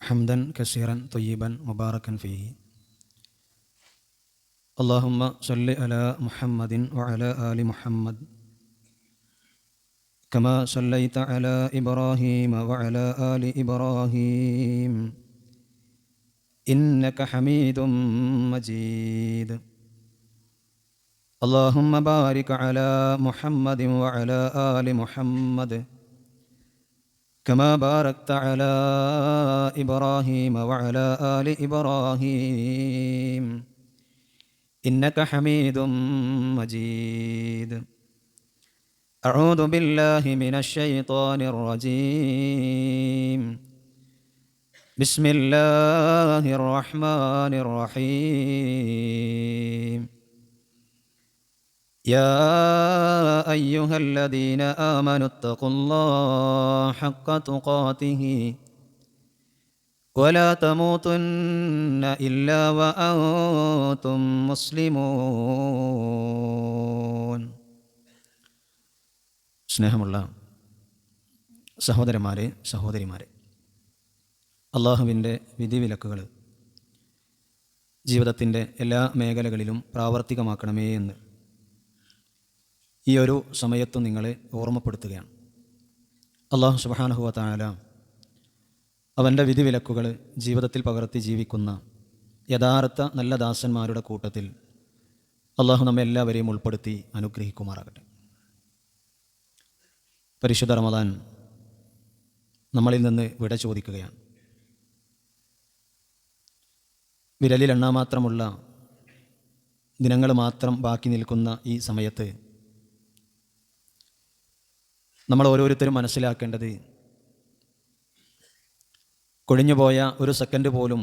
حمدا كثيرا طيبا مباركا فيه. اللهم صل على محمد وعلى آل محمد كما صليت على إبراهيم وعلى آل إبراهيم إنك حميد مجيد. اللهم بارك على محمد وعلى آل محمد كما باركت على إبراهيم وعلى آل إبراهيم إنك حميد مجيد. أعوذ بالله من الشيطان الرجيم. بسم الله الرحمن الرحيم. يا أيها الذين آمنوا اتقوا الله حق تقاته ولا تموتن إلا وأنتم مسلمون. സ്നേഹമുള്ള സഹോദരന്മാരെ, സഹോദരിമാരെ, അള്ളാഹുവിൻ്റെ വിധിവിലക്കുകൾ ജീവിതത്തിൻ്റെ എല്ലാ മേഖലകളിലും പ്രാവർത്തികമാക്കണമേ എന്ന് ഈ ഒരു സമയത്തും നിങ്ങളെ ഓർമ്മപ്പെടുത്തുകയാണ്. അള്ളാഹു സുബ്ഹാനഹു വ തആല അവൻ്റെ വിധിവിലക്കുകൾ ജീവിതത്തിൽ പകർത്തി ജീവിക്കുന്ന യഥാർത്ഥ നല്ല ദാസന്മാരുടെ കൂട്ടത്തിൽ അള്ളാഹു നമ്മെ എല്ലാവരെയും ഉൾപ്പെടുത്തി അനുഗ്രഹിക്കുമാറാകട്ടെ. പരിശുദ്ധ റമദാൻ നമ്മളിൽ നിന്ന് വിട ചോദിക്കുകയാണ്. വിരലിൽ എണ്ണാമാത്രമുള്ള ദിനങ്ങൾ മാത്രം ബാക്കി നിൽക്കുന്ന ഈ സമയത്ത് നമ്മൾ ഓരോരുത്തരും മനസ്സിലാക്കേണ്ടത്, കൊഴിഞ്ഞുപോയ ഒരു സെക്കൻഡ് പോലും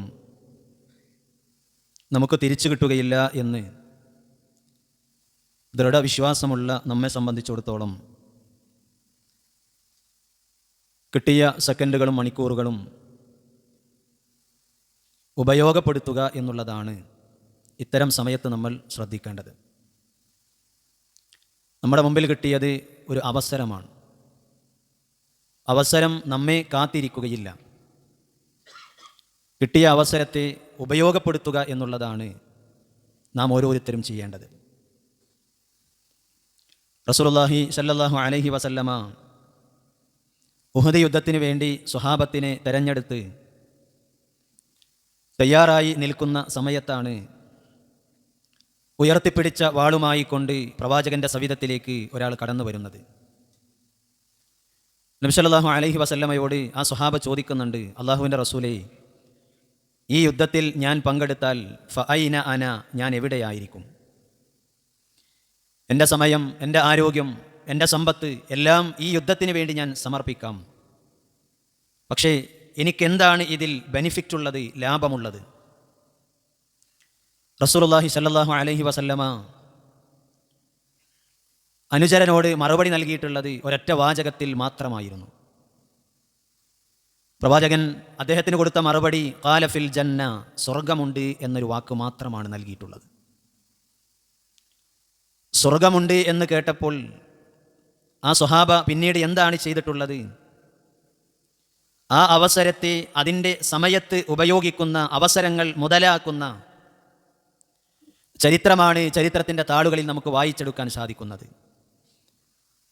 നമുക്ക് തിരിച്ചു കിട്ടുകയില്ല എന്ന് ദൃഢവിശ്വാസമുള്ള നമ്മെ സംബന്ധിച്ചിടത്തോളം കിട്ടിയ സെക്കൻഡുകളും മണിക്കൂറുകളും ഉപയോഗപ്പെടുത്തുക എന്നുള്ളതാണ് ഇത്തരം സമയത്ത് നമ്മൾ ശ്രദ്ധിക്കേണ്ടത്. നമ്മുടെ മുമ്പിൽ കിട്ടിയത് ഒരു അവസരമാണ്. അവസരം നമ്മെ കാത്തിരിക്കുകയില്ല. കിട്ടിയ അവസരത്തെ ഉപയോഗപ്പെടുത്തുക എന്നുള്ളതാണ് നാം ഓരോരുത്തരും ചെയ്യേണ്ടത്. റസൂലുള്ളാഹി സ്വല്ലല്ലാഹു അലൈഹി വസല്ലമ ഉഹദ് യുദ്ധത്തിന് വേണ്ടി സ്വഹാബത്തിനെ തെരഞ്ഞെടുത്ത് തയ്യാറായി നിൽക്കുന്ന സമയത്താണ് ഉയർത്തിപ്പിടിച്ച വാളുമായി കൊണ്ട് പ്രവാചകന്റെ സവിധത്തിലേക്ക് ഒരാൾ കടന്നു വരുന്നത്. നബി സല്ലല്ലാഹു അലൈഹി വസല്ലമയോട് ആ സ്വഹാബ ചോദിക്കുന്നുണ്ട്, അള്ളാഹുവിൻ്റെ റസൂലേ, ഈ യുദ്ധത്തിൽ ഞാൻ പങ്കെടുത്താൽ ഫഅൈന അന, ഞാൻ എവിടെയായിരിക്കും? എൻ്റെ സമയം, എൻ്റെ ആരോഗ്യം, എൻ്റെ സമ്പത്ത് എല്ലാം ഈ യുദ്ധത്തിന് വേണ്ടി ഞാൻ സമർപ്പിക്കാം. പക്ഷേ എനിക്കെന്താണ് ഇതിൽ ബെനിഫിറ്റ് ഉള്ളത്, ലാഭമുള്ളത്? റസൂലുള്ളാഹി സ്വല്ലല്ലാഹു അലൈഹി വസല്ലമ അനുചരനോട് മറുപടി നൽകിയിട്ടുള്ളത് ഒരൊറ്റ വാചകത്തിൽ മാത്രമായിരുന്നു. പ്രവാചകൻ അദ്ദേഹത്തിന് കൊടുത്ത മറുപടി ഖാല ഫിൽ ജന്ന, സ്വർഗമുണ്ട് എന്നൊരു വാക്ക് മാത്രമാണ് നൽകിയിട്ടുള്ളത്. സ്വർഗമുണ്ട് എന്ന് കേട്ടപ്പോൾ ആ സ്വഹാബ പിന്നീട് എന്താണ് ചെയ്തിട്ടുള്ളത്? ആ അവസരത്തെ, അതിൻ്റെ സമയത്ത് ഉപയോഗിക്കുന്ന, അവസരങ്ങൾ മുതലാക്കുന്ന ചരിത്രമാണ് ചരിത്രത്തിൻ്റെ താളുകളിൽ നമുക്ക് വായിച്ചെടുക്കാൻ സാധിക്കുന്നത്.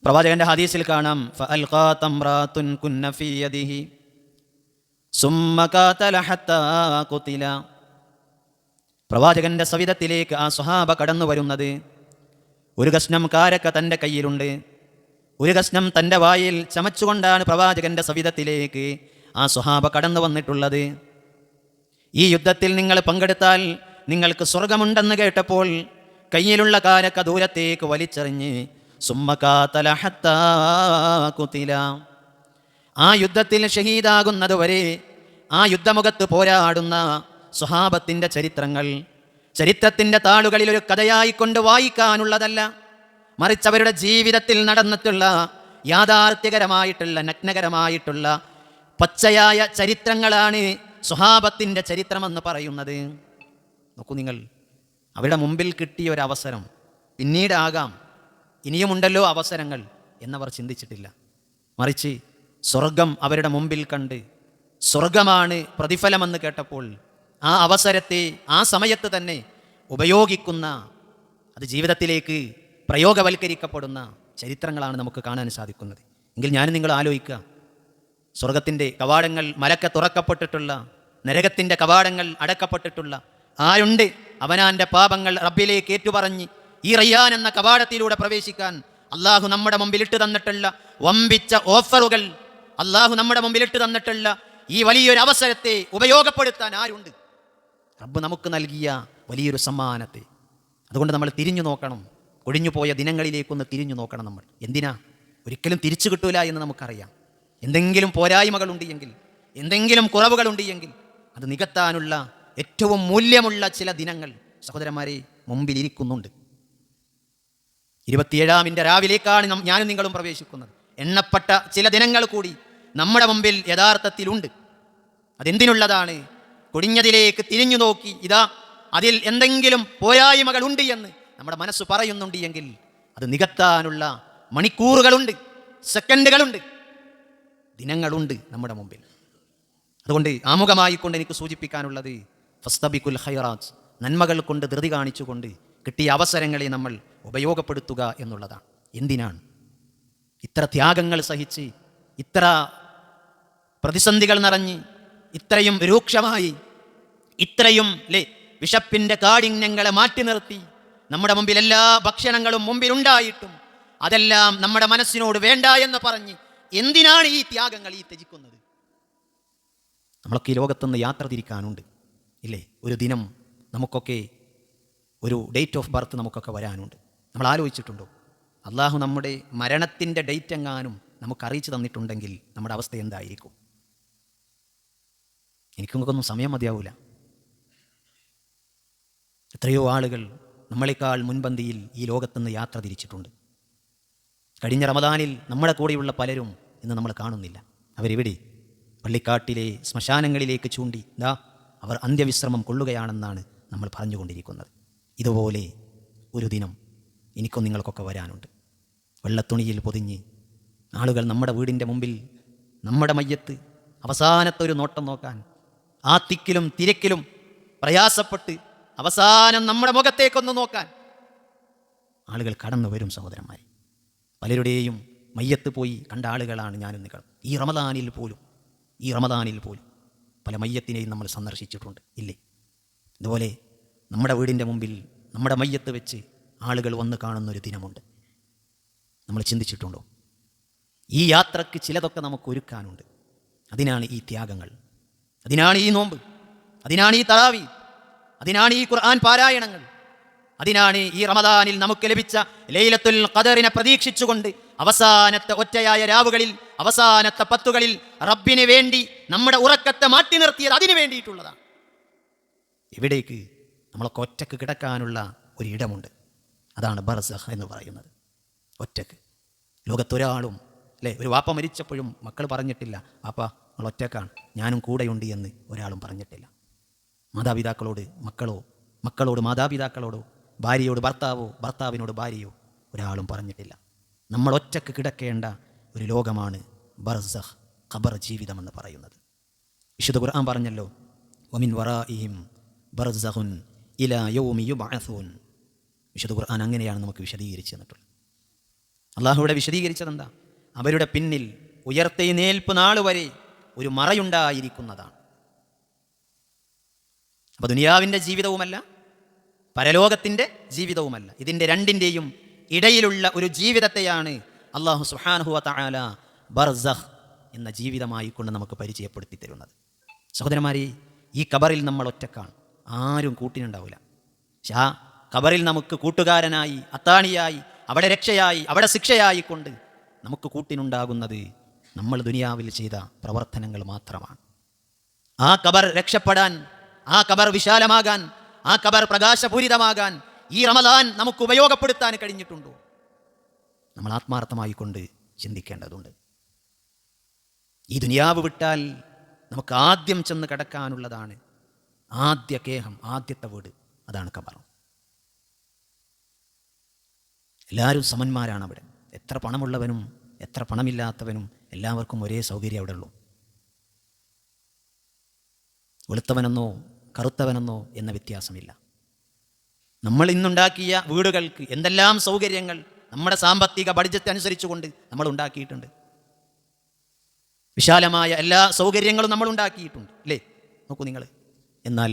പ്രവാചകന്റെ ഹദീസിൽ കാണാം, ഫഅൽഖാ തംറാത്തുൻ കുന്ന ഫീ യദിഹി സുമ്മ ഖാതല ഹത്താ ഖുതില. പ്രവാചകന്റെ സവിധത്തിലേക്ക് ആ സ്വഹാബ കടന്നു വരുന്നത്, ഒരു കഷ്ണം കാരക്ക തൻ്റെ കയ്യിലുണ്ട്, ഒരു കഷ്ണം തൻ്റെ വായിൽ ചമച്ചുകൊണ്ടാണ് പ്രവാചകന്റെ സവിധത്തിലേക്ക് ആ സ്വഹാബ കടന്നു വന്നിട്ടുള്ളത്. ഈ യുദ്ധത്തിൽ നിങ്ങൾ പങ്കെടുത്താൽ നിങ്ങൾക്ക് സ്വർഗമുണ്ടെന്ന് കേട്ടപ്പോൾ കയ്യിലുള്ള കാരക്ക ദൂരത്തേക്ക് വലിച്ചെറിഞ്ഞ് സുമ്മ ഖാതല ഹത്താ ഖുതില, ആ യുദ്ധത്തിൽ ഷഹീദാകുന്നത് വരെ ആ യുദ്ധമുഖത്ത് പോരാടുന്ന സ്വഹാബത്തിൻ്റെ ചരിത്രങ്ങൾ ചരിത്രത്തിൻ്റെ താളുകളിൽ ഒരു കഥയായിക്കൊണ്ട് വായിക്കാനുള്ളതല്ല, മറിച്ച് അവരുടെ ജീവിതത്തിൽ നടന്നിട്ടുള്ള യാഥാർത്ഥ്യകരമായിട്ടുള്ള, നഗ്നകരമായിട്ടുള്ള പച്ചയായ ചരിത്രങ്ങളാണ് സ്വഹാബത്തിൻ്റെ ചരിത്രമെന്ന് പറയുന്നത്. നോക്കൂ നിങ്ങൾ, അവരുടെ മുമ്പിൽ കിട്ടിയ ഒരവസരം, പിന്നീടാകാം, ഇനിയുമുണ്ടല്ലോ അവസരങ്ങൾ എന്നവർ ചിന്തിച്ചിട്ടില്ല. മറിച്ച് സ്വർഗം അവരുടെ മുമ്പിൽ കണ്ട് സ്വർഗമാണ് പ്രതിഫലമെന്ന് കേട്ടപ്പോൾ ആ അവസരത്തെ ആ സമയത്ത് തന്നെ ഉപയോഗിക്കുന്ന, അത് ജീവിതത്തിലേക്ക് പ്രയോഗവൽക്കരിക്കപ്പെടുന്ന ചരിത്രങ്ങളാണ് നമുക്ക് കാണാൻ സാധിക്കുന്നത്. എങ്കിൽ ഞാനും നിങ്ങൾ ആലോചിക്കുക, സ്വർഗത്തിൻ്റെ കവാടങ്ങൾ മലക്കെ തുറക്കപ്പെട്ടിട്ടുള്ള, നരകത്തിൻ്റെ കവാടങ്ങൾ അടക്കപ്പെട്ടിട്ടുള്ള ആരുണ്ട് അവനാൻ്റെ പാപങ്ങൾ റബ്ബിലേക്ക് ഏറ്റുപറഞ്ഞ് ഈ റയ്യാൻ എന്ന കവാടത്തിലൂടെ പ്രവേശിക്കാൻ അള്ളാഹു നമ്മുടെ മുമ്പിൽ ഇട്ട് തന്നിട്ടുള്ള വമ്പിച്ച ഓഫറുകൾ, അള്ളാഹു നമ്മുടെ മുമ്പിൽ ഇട്ട് തന്നിട്ടുള്ള ഈ വലിയൊരു അവസരത്തെ ഉപയോഗപ്പെടുത്താൻ ആരുണ്ട്? റബ്ബ് നമുക്ക് നൽകിയ വലിയൊരു സമ്മാനത്തെ. അതുകൊണ്ട് നമ്മൾ തിരിഞ്ഞു നോക്കണം, ഒഴിഞ്ഞുപോയ ദിനങ്ങളിലേക്കൊന്ന് തിരിഞ്ഞു നോക്കണം. നമ്മൾ എന്തിനാ? ഒരിക്കലും തിരിച്ചു കിട്ടൂല എന്ന് നമുക്കറിയാം. എന്തെങ്കിലും പോരായ്മകളുണ്ട് എങ്കിൽ, എന്തെങ്കിലും കുറവുകളുണ്ട് എങ്കിൽ അത് നികത്താനുള്ള ഏറ്റവും മൂല്യമുള്ള ചില ദിനങ്ങൾ സഹോദരന്മാരെ മുമ്പിലിരിക്കുന്നുണ്ട്. 27-ാമിൻ്റെ രാവിലേക്കാണ് ഞാനും നിങ്ങളും പ്രവേശിക്കുന്നത്. എണ്ണപ്പെട്ട ചില ദിനങ്ങൾ കൂടി നമ്മുടെ മുമ്പിൽ യഥാർത്ഥത്തിലുണ്ട്. അതെന്തിനുള്ളതാണ്? കൊടിഞ്ഞതിലേക്ക് തിരിഞ്ഞു നോക്കി ഇതാ അതിൽ എന്തെങ്കിലും പോരായ്മകളുണ്ട് എന്ന് നമ്മുടെ മനസ്സ് പറയുന്നുണ്ട് എങ്കിൽ അത് നികത്താനുള്ള മണിക്കൂറുകളുണ്ട്, സെക്കൻഡുകളുണ്ട്, ദിനങ്ങളുണ്ട് നമ്മുടെ മുമ്പിൽ. അതുകൊണ്ട് ആമുഖമായിക്കൊണ്ട് എനിക്ക് സൂചിപ്പിക്കാനുള്ളത് ഫസ്തബിക്കുൽ ഖൈറാത്ത്, നന്മകൾ കൊണ്ട് ധൃതി കാണിച്ചുകൊണ്ട് കിട്ടിയ അവസരങ്ങളെ നമ്മൾ ഉപയോഗപ്പെടുത്തുക എന്നുള്ളതാണ്. എന്തിനാണ് ഇത്ര ത്യാഗങ്ങൾ സഹിച്ച്, ഇത്ര പ്രതിസന്ധികൾ നിറഞ്ഞ്, ഇത്രയും രൂക്ഷമായി, ഇത്രയും വിശപ്പിൻ്റെ കാഠിന്യങ്ങളെ മാറ്റി നിർത്തി നമ്മുടെ മുമ്പിൽ എല്ലാ ഭക്ഷണങ്ങളും മുമ്പിലുണ്ടായിട്ടും അതെല്ലാം നമ്മുടെ മനസ്സിനോട് വേണ്ട എന്ന് പറഞ്ഞ് എന്തിനാണ് ഈ ത്യാഗങ്ങൾ, ഈ ത്യജിക്കുന്നത്? നമ്മളൊക്കെ ഈ ലോകത്തുനിന്ന് യാത്ര തിരിക്കാനുണ്ട് ഇല്ലേ? ഒരു ദിനം നമുക്കൊക്കെ ഒരു ഡേറ്റ് ഓഫ് ബർത്ത് നമുക്കൊക്കെ വരാനുണ്ട്. നമ്മൾ ആലോചിച്ചിട്ടുണ്ടോ? അള്ളാഹു നമ്മുടെ മരണത്തിൻ്റെ ഡേറ്റ് എങ്ങാനും നമുക്ക് അറിയിച്ചു തന്നിട്ടുണ്ടെങ്കിൽ നമ്മുടെ അവസ്ഥ എന്തായിരിക്കും? എനിക്കൊന്നും സമയം മതിയാവൂല. എത്രയോ ആളുകൾ നമ്മളെക്കാൾ മുൻപന്തിയിൽ ഈ ലോകത്തുനിന്ന് യാത്ര തിരിച്ചിട്ടുണ്ട്. കഴിഞ്ഞ റമദാനിൽ നമ്മുടെ കൂടെയുള്ള പലരും ഇന്ന് നമ്മൾ കാണുന്നില്ല. അവരെവിടെ? പള്ളിക്കാട്ടിലെ ശ്മശാനങ്ങളിലേക്ക് ചൂണ്ടി അവർ അന്ത്യവിശ്രമം കൊള്ളുകയാണെന്നാണ് നമ്മൾ പറഞ്ഞുകൊണ്ടിരിക്കുന്നത്. ഇതുപോലെ ഒരു ദിനം എനിക്കും നിങ്ങൾക്കൊക്കെ വരാനുണ്ട്. വെള്ളത്തുണിയിൽ പൊതിഞ്ഞ് ആളുകൾ നമ്മുടെ വീടിൻ്റെ മുമ്പിൽ നമ്മുടെ മയ്യത്ത് അവസാനത്തെ ഒരു നോട്ടം നോക്കാൻ ആ തിക്കിലും തിരക്കിലും പ്രയാസപ്പെട്ട് അവസാനം നമ്മുടെ മുഖത്തേക്കൊന്ന് നോക്കാൻ ആളുകൾ കടന്നു വരും സഹോദരന്മാരെ. പലരുടെയും മയ്യത്ത് പോയി കണ്ട ആളുകളാണ് ഞാനും നിങ്ങൾ. ഈ റമദാനിൽ പോലും പല മയ്യത്തിനെയും നമ്മൾ സന്ദർശിച്ചിട്ടുണ്ട് ഇല്ലേ? ഇതുപോലെ നമ്മുടെ വീടിൻ്റെ മുമ്പിൽ നമ്മുടെ മയ്യത്ത് വെച്ച് ആളുകൾ വന്ന് കാണുന്നൊരു ദിനമുണ്ട്. നമ്മൾ ചിന്തിച്ചിട്ടുണ്ടോ? ഈ യാത്രക്ക് ചിലതൊക്കെ നമുക്ക് ഒരുക്കാനുണ്ട്. അതിനാണ് ഈ ത്യാഗങ്ങൾ, അതിനാണ് ഈ നോമ്പ്, അതിനാണ് ഈ തറാവീഹ്, അതിനാണ് ഈ ഖുർആൻ പാരായണങ്ങൾ, അതിനാണ് ഈ റമദാനിൽ നമുക്ക് ലഭിച്ച ലൈലത്തുൽ ഖദറിനെ പ്രതീക്ഷിച്ചുകൊണ്ട് അവസാനത്തെ ഒറ്റയായ രാവുകളിൽ, അവസാനത്തെ പത്തുകളിൽ റബ്ബിന് വേണ്ടി നമ്മുടെ ഉറക്കത്തെ മാറ്റി നിർത്തിയത് അതിനു വേണ്ടിയിട്ടുള്ളതാണ്. എവിടേക്ക്? നമ്മളൊക്കെ ഒറ്റക്ക് കിടക്കാനുള്ള ഒരു ഇടമുണ്ട്. അതാണ് ബർസഖ് എന്ന് പറയുന്നത്. ഒറ്റക്ക് ലോകത്തൊരാളും ഒരു വാപ്പ മരിച്ചപ്പോഴും മക്കൾ പറഞ്ഞിട്ടില്ല വാപ്പ നിങ്ങൾ ഒറ്റക്കാണ്, ഞാനും കൂടെയുണ്ട് എന്ന് ഒരാളും പറഞ്ഞിട്ടില്ല. മാതാപിതാക്കളോട് മക്കളോ, മക്കളോട് മാതാപിതാക്കളോടോ, ഭാര്യയോട് ഭർത്താവോ, ഭർത്താവിനോട് ഭാര്യയോ ഒരാളും പറഞ്ഞിട്ടില്ല. നമ്മൾ ഒറ്റക്ക് കിടക്കേണ്ട ഒരു ലോകമാണ് ബർസഖ്, ഖബർ ജീവിതമെന്ന് പറയുന്നത്. വിശുദ്ധ ഖുർആൻ പറഞ്ഞല്ലോ, വമിൻ വറാഇഹിം ബർസഖുൻ ഇലാ യൗമി യുബ്അസൂൻ. വിശുദ്ധ ഖുർആൻ അങ്ങനെയാണ് നമുക്ക് വിശദീകരിച്ചു തന്നിട്ടുള്ളത്. അള്ളാഹുവിടെ വിശദീകരിച്ചതെന്താ? അവരുടെ പിന്നിൽ ഉയർത്തെഴുന്നേൽപ്പ് നാൾ വരെ ഒരു മറയുണ്ടായിരിക്കുന്നതാണ്. അപ്പോൾ ദുനിയാവിൻ്റെ ജീവിതവുമല്ല, പരലോകത്തിൻ്റെ ജീവിതവുമല്ല, ഇതിൻ്റെ രണ്ടിൻ്റെയും ഇടയിലുള്ള ഒരു ജീവിതത്തെയാണ് അള്ളാഹു സുബ്ഹാനഹു വ തആല ബർസഖ് എന്ന ജീവിതമായി കൊണ്ട് നമുക്ക് പരിചയപ്പെടുത്തി തരുന്നത്. സഹോദരന്മാരെ, ഈ ഖബറിൽ നമ്മൾ ഒറ്റക്കാണ്, ആരും കൂട്ടിനുണ്ടാവില്ല. പക്ഷെ ആ ഖബറിൽ നമുക്ക് കൂട്ടുകാരനായി, അത്താണിയായി, അവിടെ രക്ഷയായി, അവിടെ ശിക്ഷയായി കൊണ്ട് നമുക്ക് കൂട്ടിനുണ്ടാകുന്നത് നമ്മൾ ദുനിയാവിൽ ചെയ്ത പ്രവർത്തനങ്ങൾ മാത്രമാണ്. ആ ഖബർ രക്ഷപ്പെടാൻ, ആ ഖബർ വിശാലമാകാൻ, ആ ഖബർ പ്രകാശപൂരിതമാകാൻ ഈ റമദാൻ നമുക്ക് ഉപയോഗപ്പെടുത്താൻ കഴിഞ്ഞിട്ടുണ്ടോ? നമ്മൾ ആത്മാർത്ഥമായി കൊണ്ട് ചിന്തിക്കേണ്ടതുണ്ട്. ഈ ദുനിയാവ് വിട്ടാൽ നമുക്ക് ആദ്യം ചെന്ന് കിടക്കാനുള്ളതാണ് ആദ്യ കേഹം, ആദ്യത്തെ വീട്, അതാണ് ഖബർ. എല്ലാവരും സമന്മാരാണ് അവിടെ. എത്ര പണമുള്ളവനും എത്ര പണമില്ലാത്തവനും എല്ലാവർക്കും ഒരേ സൗകര്യം അവിടെ ഉള്ളൂ. വെളുത്തവനെന്നോ കറുത്തവനെന്നോ എന്ന വ്യത്യാസമില്ല. നമ്മൾ ഇന്നുണ്ടാക്കിയ വീടുകൾക്ക് എന്തെല്ലാം സൗകര്യങ്ങൾ നമ്മുടെ സാമ്പത്തിക ബഡ്ജറ്റ് അനുസരിച്ചുകൊണ്ട് നമ്മൾ ഉണ്ടാക്കിയിട്ടുണ്ട്. വിശാലമായ എല്ലാ സൗകര്യങ്ങളും നമ്മൾ ഉണ്ടാക്കിയിട്ടുണ്ട്, അല്ലേ? നോക്കൂ നിങ്ങൾ. എന്നാൽ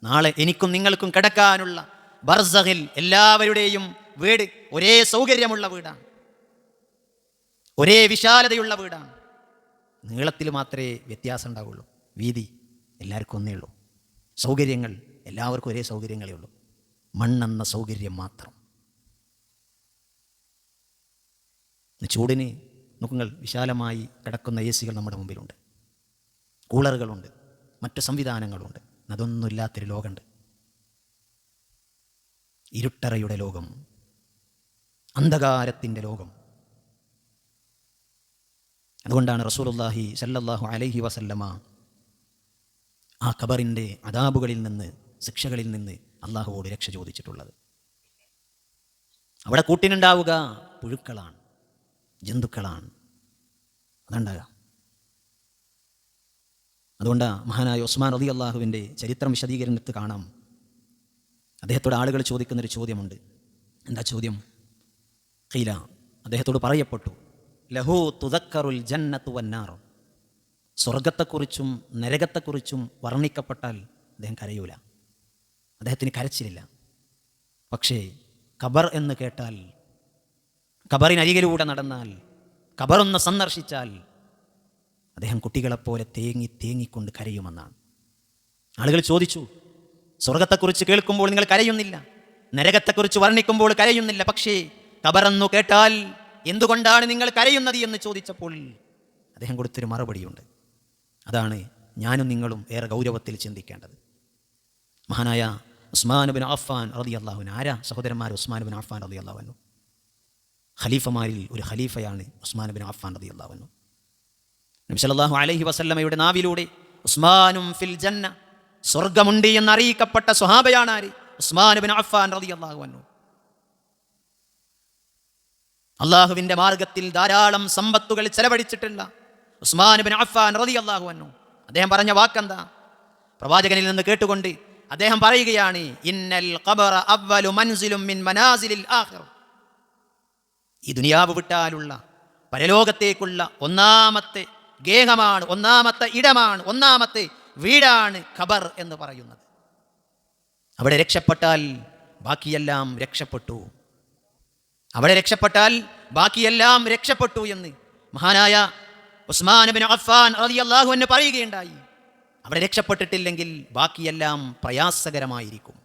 നാളെ എനിക്കും നിങ്ങൾക്കും കിടക്കാനുള്ള ബർസഖിൽ എല്ലാവരുടെയും വീട് ഒരേ സൗകര്യമുള്ള വീടാണ്, ഒരേ വിശാലതയുള്ള വീടാണ്. നീളത്തിൽ മാത്രമേ വ്യത്യാസം ഉണ്ടാവുള്ളൂ, വീതി എല്ലാവർക്കും ഒന്നേ ഉള്ളൂ, സൗകര്യങ്ങൾ എല്ലാവർക്കും ഒരേ സൗകര്യങ്ങളേ ഉള്ളൂ, മണ്ണെന്ന സൗകര്യം മാത്രം. ചൂടിന് നോക്കുങ്ങൾ, വിശാലമായി കിടക്കുന്ന എ സികൾ നമ്മുടെ മുമ്പിലുണ്ട്, കൂളറുകളുണ്ട്, മറ്റ് സംവിധാനങ്ങളുണ്ട്. അതൊന്നുമില്ലാത്തൊരു ലോകമുണ്ട്, ഇരുട്ടറയുടെ ലോകം, അന്ധകാരത്തിൻ്റെ ലോകം. അതുകൊണ്ടാണ് റസൂലുള്ളാഹി സല്ലല്ലാഹു അലൈഹി വസല്ലമ ആ ഖബറിൻ്റെ അദാബുകളിൽ നിന്ന്, ശിക്ഷകളിൽ നിന്ന് അള്ളാഹുവോട് രക്ഷ ചോദിച്ചിട്ടുള്ളത്. അവിടെ കൂട്ടിനുണ്ടാവുക പുഴുക്കളാണ്, ജന്തുക്കളാണ്, അതുണ്ടാകാം. അതുകൊണ്ട് മഹാനായ ഉസ്മാൻ റളിയല്ലാഹുവിൻ്റെ ചരിത്രം വിശദീകരണത്തിൽ കാണാം. അദ്ദേഹത്തോട് ആളുകൾ ചോദിക്കുന്നൊരു ചോദ്യമുണ്ട്. എന്താ ചോദ്യം? ഖീല, അദ്ദേഹത്തോട് പറയപ്പെട്ടു, ലഹു തുദക്കറുൽ ജന്നത്തു വന്നാർ. സ്വർഗത്തെക്കുറിച്ചും നരകത്തെക്കുറിച്ചും വർണ്ണിക്കപ്പെട്ടാൽ അദ്ദേഹം കരയൂല, അദ്ദേഹത്തിന് കരച്ചിലില്ല. പക്ഷേ ഖബർ എന്ന് കേട്ടാൽ, ഖബറിനരികിലൂടെ നടന്നാൽ, ഖബറൊന്ന് സന്ദർശിച്ചാൽ അദ്ദേഹം കുട്ടികളെപ്പോലെ തേങ്ങിക്കൊണ്ട് കരയുമെന്നാണ്. ആളുകൾ ചോദിച്ചു, സ്വർഗത്തെക്കുറിച്ച് കേൾക്കുമ്പോൾ നിങ്ങൾ കരയുന്നില്ല, നരകത്തെക്കുറിച്ച് വർണ്ണിക്കുമ്പോൾ കരയുന്നില്ല, പക്ഷേ ഖബറെന്നു കേട്ടാൽ എന്തുകൊണ്ടാണ് നിങ്ങൾ കരയുന്നത് എന്ന് ചോദിച്ചപ്പോൾ അദ്ദേഹം കൊടുത്തൊരു മറുപടിയുണ്ട്. അതാണ് ഞാനും നിങ്ങളും ഏറെ ഗൗരവത്തിൽ ചിന്തിക്കേണ്ടത്. മഹാനായ ഉസ്മാൻ ബിൻ അഫ്ഫാൻ റളിയല്ലാഹു അൻഹു. ആരാ സഹോദരന്മാർ ഉസ്മാൻ ബിൻ അഫ്ഫാൻ റളിയല്ലാഹു അൻഹു? ഖലീഫമാരിൽ ഒരു ഖലീഫയാണ് ഉസ്മാൻ ബിൻ അഫ്ഫാൻ റളിയല്ലാഹു അൻഹു. നബി സല്ലല്ലാഹു അലൈഹി വസല്ലമയുടെ നാവിലൂടെ ഉസ്മാനും ഫിൽ ജന്ന, സ്വർഗമുണ്ട് എന്നറിയിക്കപ്പെട്ട സ്വഹാബയാണ് ആര്? ഉസ്മാൻ ബിൻ അഫ്ഫാൻ റളിയല്ലാഹു അൻഹു. അള്ളാഹുവിൻ്റെ മാർഗത്തിൽ ധാരാളം സമ്പത്തുകൾ ചെലവഴിച്ചിട്ടുള്ള ഉസ്മാൻ ബിൻ അഫ്ഫാൻ റളിയല്ലാഹു അൻഹു അദ്ദേഹം പറഞ്ഞ വാക്കെന്താ? പ്രവാചകനിൽ നിന്ന് കേട്ടുകൊണ്ട് അദ്ദേഹം പറയുകയാണ്, ഇന്നൽ ഖബറ അവ്വലു മൻസിലും മിൻ മനാസിലിൽ ആഖിറ. ഈ ദുനിയാവ് വിട്ടാലുള്ള പരലോകത്തേക്കുള്ള ഒന്നാമത്തെ ഗേഹമാണ്, ഒന്നാമത്തെ ഇടമാണ്, ഒന്നാമത്തെ വീടാണ് ഖബർ എന്ന് പറയുന്നത്. അവിടെ രക്ഷപ്പെട്ടാൽ ബാക്കിയെല്ലാം രക്ഷപ്പെട്ടു, അവിടെ രക്ഷപ്പെട്ടാൽ ബാക്കിയെല്ലാം രക്ഷപ്പെട്ടു എന്ന് മഹാനായ ഉസ്മാൻ ബിൻ അഫ്ഫാൻ റളിയല്ലാഹു അൻഹു പറയുകയുണ്ടായി. അവിടെ രക്ഷപ്പെട്ടിട്ടില്ലെങ്കിൽ ബാക്കിയെല്ലാം പ്രയാസകരമായിരിക്കും.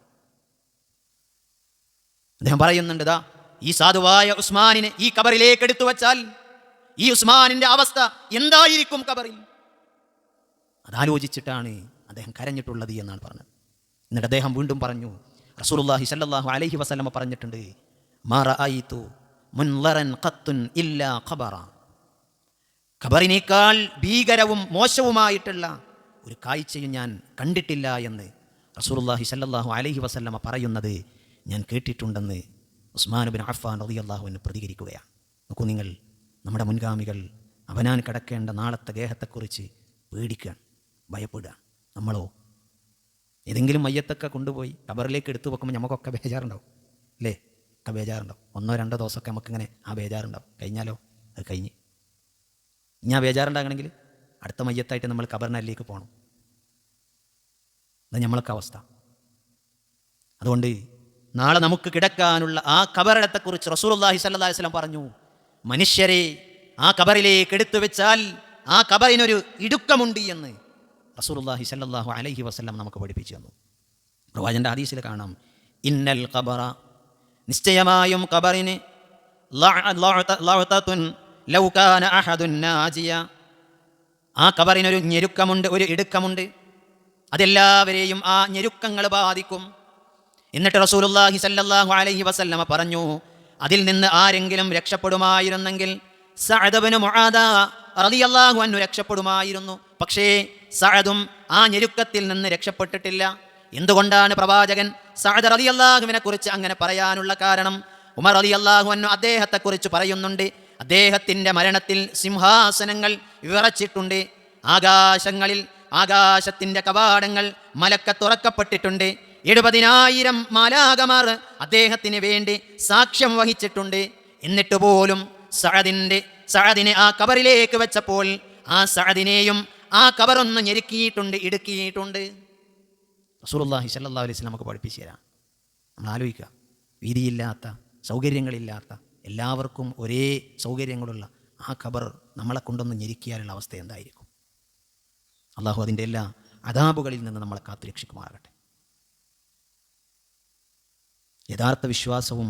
അദ്ദേഹം പറയുന്നുണ്ട്, ദാ ഈ സാധുവായ ഉസ്മാനിനെ ഈ ഖബറിലേക്ക് എടുത്തു വച്ചാൽ ഈ ഉസ്മാനിന്റെ അവസ്ഥ എന്തായിരിക്കും ഖബറിൽ? അതാലോചിച്ചിട്ടാണ് അദ്ദേഹം കരഞ്ഞിട്ടുള്ളത് എന്നാണ് പറഞ്ഞത്. എന്നിട്ട് അദ്ദേഹം വീണ്ടും പറഞ്ഞു, റസൂലുള്ളാഹി സ്വല്ലല്ലാഹു അലൈഹി വസല്ലമ പറഞ്ഞിട്ടുണ്ട്, മാ റഅയ്തു മുൻളറൻ ഖത്തുൻ ഇല്ലാ ഖബറ. ഖബറിനേക്കാൾ ഭീകരവും മോശവുമായിട്ടുള്ള ഒരു കാഴ്ചയും ഞാൻ കണ്ടിട്ടില്ല എന്ന് റസൂലുള്ളാഹി സ്വല്ലല്ലാഹു അലൈഹി വസല്ലമ പറയുന്നത് ഞാൻ കേട്ടിട്ടുണ്ടെന്ന് ഉസ്മാൻ ബിൻ അഫ്ഫാൻ റളിയല്ലാഹു അൻഹു പ്രതികരിക്കുകയാണ്. നോക്കൂ നിങ്ങൾ, നമ്മുടെ മുൻഗാമികൾ അവനാൻ കിടക്കേണ്ട നാളത്തെ ഗേഹത്തെക്കുറിച്ച് പേടിക്കുകയാണ്, ഭയപ്പെടുകയാണ്. നമ്മളോ ഏതെങ്കിലും മയ്യത്തൊക്കെ കൊണ്ടുപോയി ഖബറിലേക്ക് എടുത്തു വെക്കുമ്പോൾ നമുക്കൊക്കെ ബേജാറുണ്ടാവും, അല്ലേ? ഒക്കെ ബേജാറുണ്ടാവും. 1-2 ദിവസമൊക്കെ നമുക്കിങ്ങനെ ആ ബേജാറുണ്ടാവും. കഴിഞ്ഞാലോ അത് കഴിഞ്ഞ്. ഇനി ആ ബേജാറുണ്ടാകണമെങ്കിൽ അടുത്ത മയ്യത്തായിട്ട് നമ്മൾ ഖബറിനല്ലേക്ക് പോകണം. അത് നമ്മളൊക്കെ അവസ്ഥ. അതുകൊണ്ട് നാളെ നമുക്ക് കിടക്കാനുള്ള ആ ഖബറിടത്തെക്കുറിച്ച് റസൂലുള്ളാഹി സ്വല്ലല്ലാഹു അലൈഹി വസല്ലം പറഞ്ഞു, മനുഷ്യരെ ആ ഖബറിലേക്ക് എടുത്തു വെച്ചാൽ ആ ഖബറിനൊരു ഇടുക്കമുണ്ട് എന്ന് റസൂലുള്ളാഹി സ്വല്ലല്ലാഹു അലൈഹി വസല്ലം നമുക്ക് പഠിപ്പിച്ചു തന്നു. പ്രവാചകന്റെ ഹദീസിൽ കാണാം, ഇന്നൽ ഖബറ, നിശ്ചയമായും ഖബറിന് ലഅതതുൻ ലൗ കാന അഹദുൻ നാജിയ, ആ ഖബറിനൊരു ഞെരുക്കമുണ്ട്, ഒരു ഇടുക്കമുണ്ട്. അതെല്ലാവരെയും ആ ഞെരുക്കങ്ങൾ ബാധിക്കും. എന്നിട്ട് റസൂലുള്ളാഹി സ്വല്ലല്ലാഹു അലൈഹി വസല്ലമ പറഞ്ഞു, അതിൽ നിന്ന് ആരെങ്കിലും രക്ഷപ്പെടുമായിരുന്നെങ്കിൽ സഅദ് ഇബ്നു മുആദ റളിയല്ലാഹു അൻഹു രക്ഷപ്പെടുമായിരുന്നു. പക്ഷേ സഅദും ആ ഞെരുക്കത്തിൽ നിന്ന് രക്ഷപ്പെട്ടിട്ടില്ല. എന്തുകൊണ്ടാണ് പ്രവാചകൻ സഅദ് റളിയല്ലാഹുവിനെ കുറിച്ച് അങ്ങനെ പറയാനുള്ള കാരണം? ഉമർ റളിയല്ലാഹു അൻഹു അദ്ദേഹത്തെക്കുറിച്ച് പറയുന്നുണ്ട്, അദ്ദേഹത്തിൻ്റെ മരണത്തിൽ സിംഹാസനങ്ങൾ വിറച്ചിട്ടുണ്ട്, ആകാശങ്ങളിൽ ആകാശത്തിൻ്റെ കവാടങ്ങൾ മലക്ക തുറക്കപ്പെട്ടിട്ടുണ്ട്. 70,000 മാലാകമാർ അദ്ദേഹത്തിന് വേണ്ടി സാക്ഷ്യം വഹിച്ചിട്ടുണ്ട്. എന്നിട്ട് പോലും സഅദിനെ ആ കബറിലേക്ക് വെച്ചപ്പോൾ ആ സഅദിനെയും ആ കബറൊന്ന് ഞെരുക്കിയിട്ടുണ്ട്, ഇടുക്കിയിട്ടുണ്ട്. റസൂലുള്ളാഹി സ്വല്ലല്ലാഹു അലൈഹി വസല്ലം നമുക്ക് പഠിപ്പിച്ചു തരാം. നമ്മൾ ആലോചിക്കുക, വീതിയില്ലാത്ത, സൗകര്യങ്ങളില്ലാത്ത, എല്ലാവർക്കും ഒരേ സൗകര്യങ്ങളുള്ള ആ ഖബർ നമ്മളെ കൊണ്ടൊന്ന് ഞെരുക്കിയാലുള്ള അവസ്ഥ എന്തായിരിക്കും? അള്ളാഹു അതിൻ്റെ എല്ലാ അദാബുകളിൽ നിന്ന് നമ്മളെ കാത്തുരക്ഷിക്കുമാറാകട്ടെ. യഥാർത്ഥ വിശ്വാസവും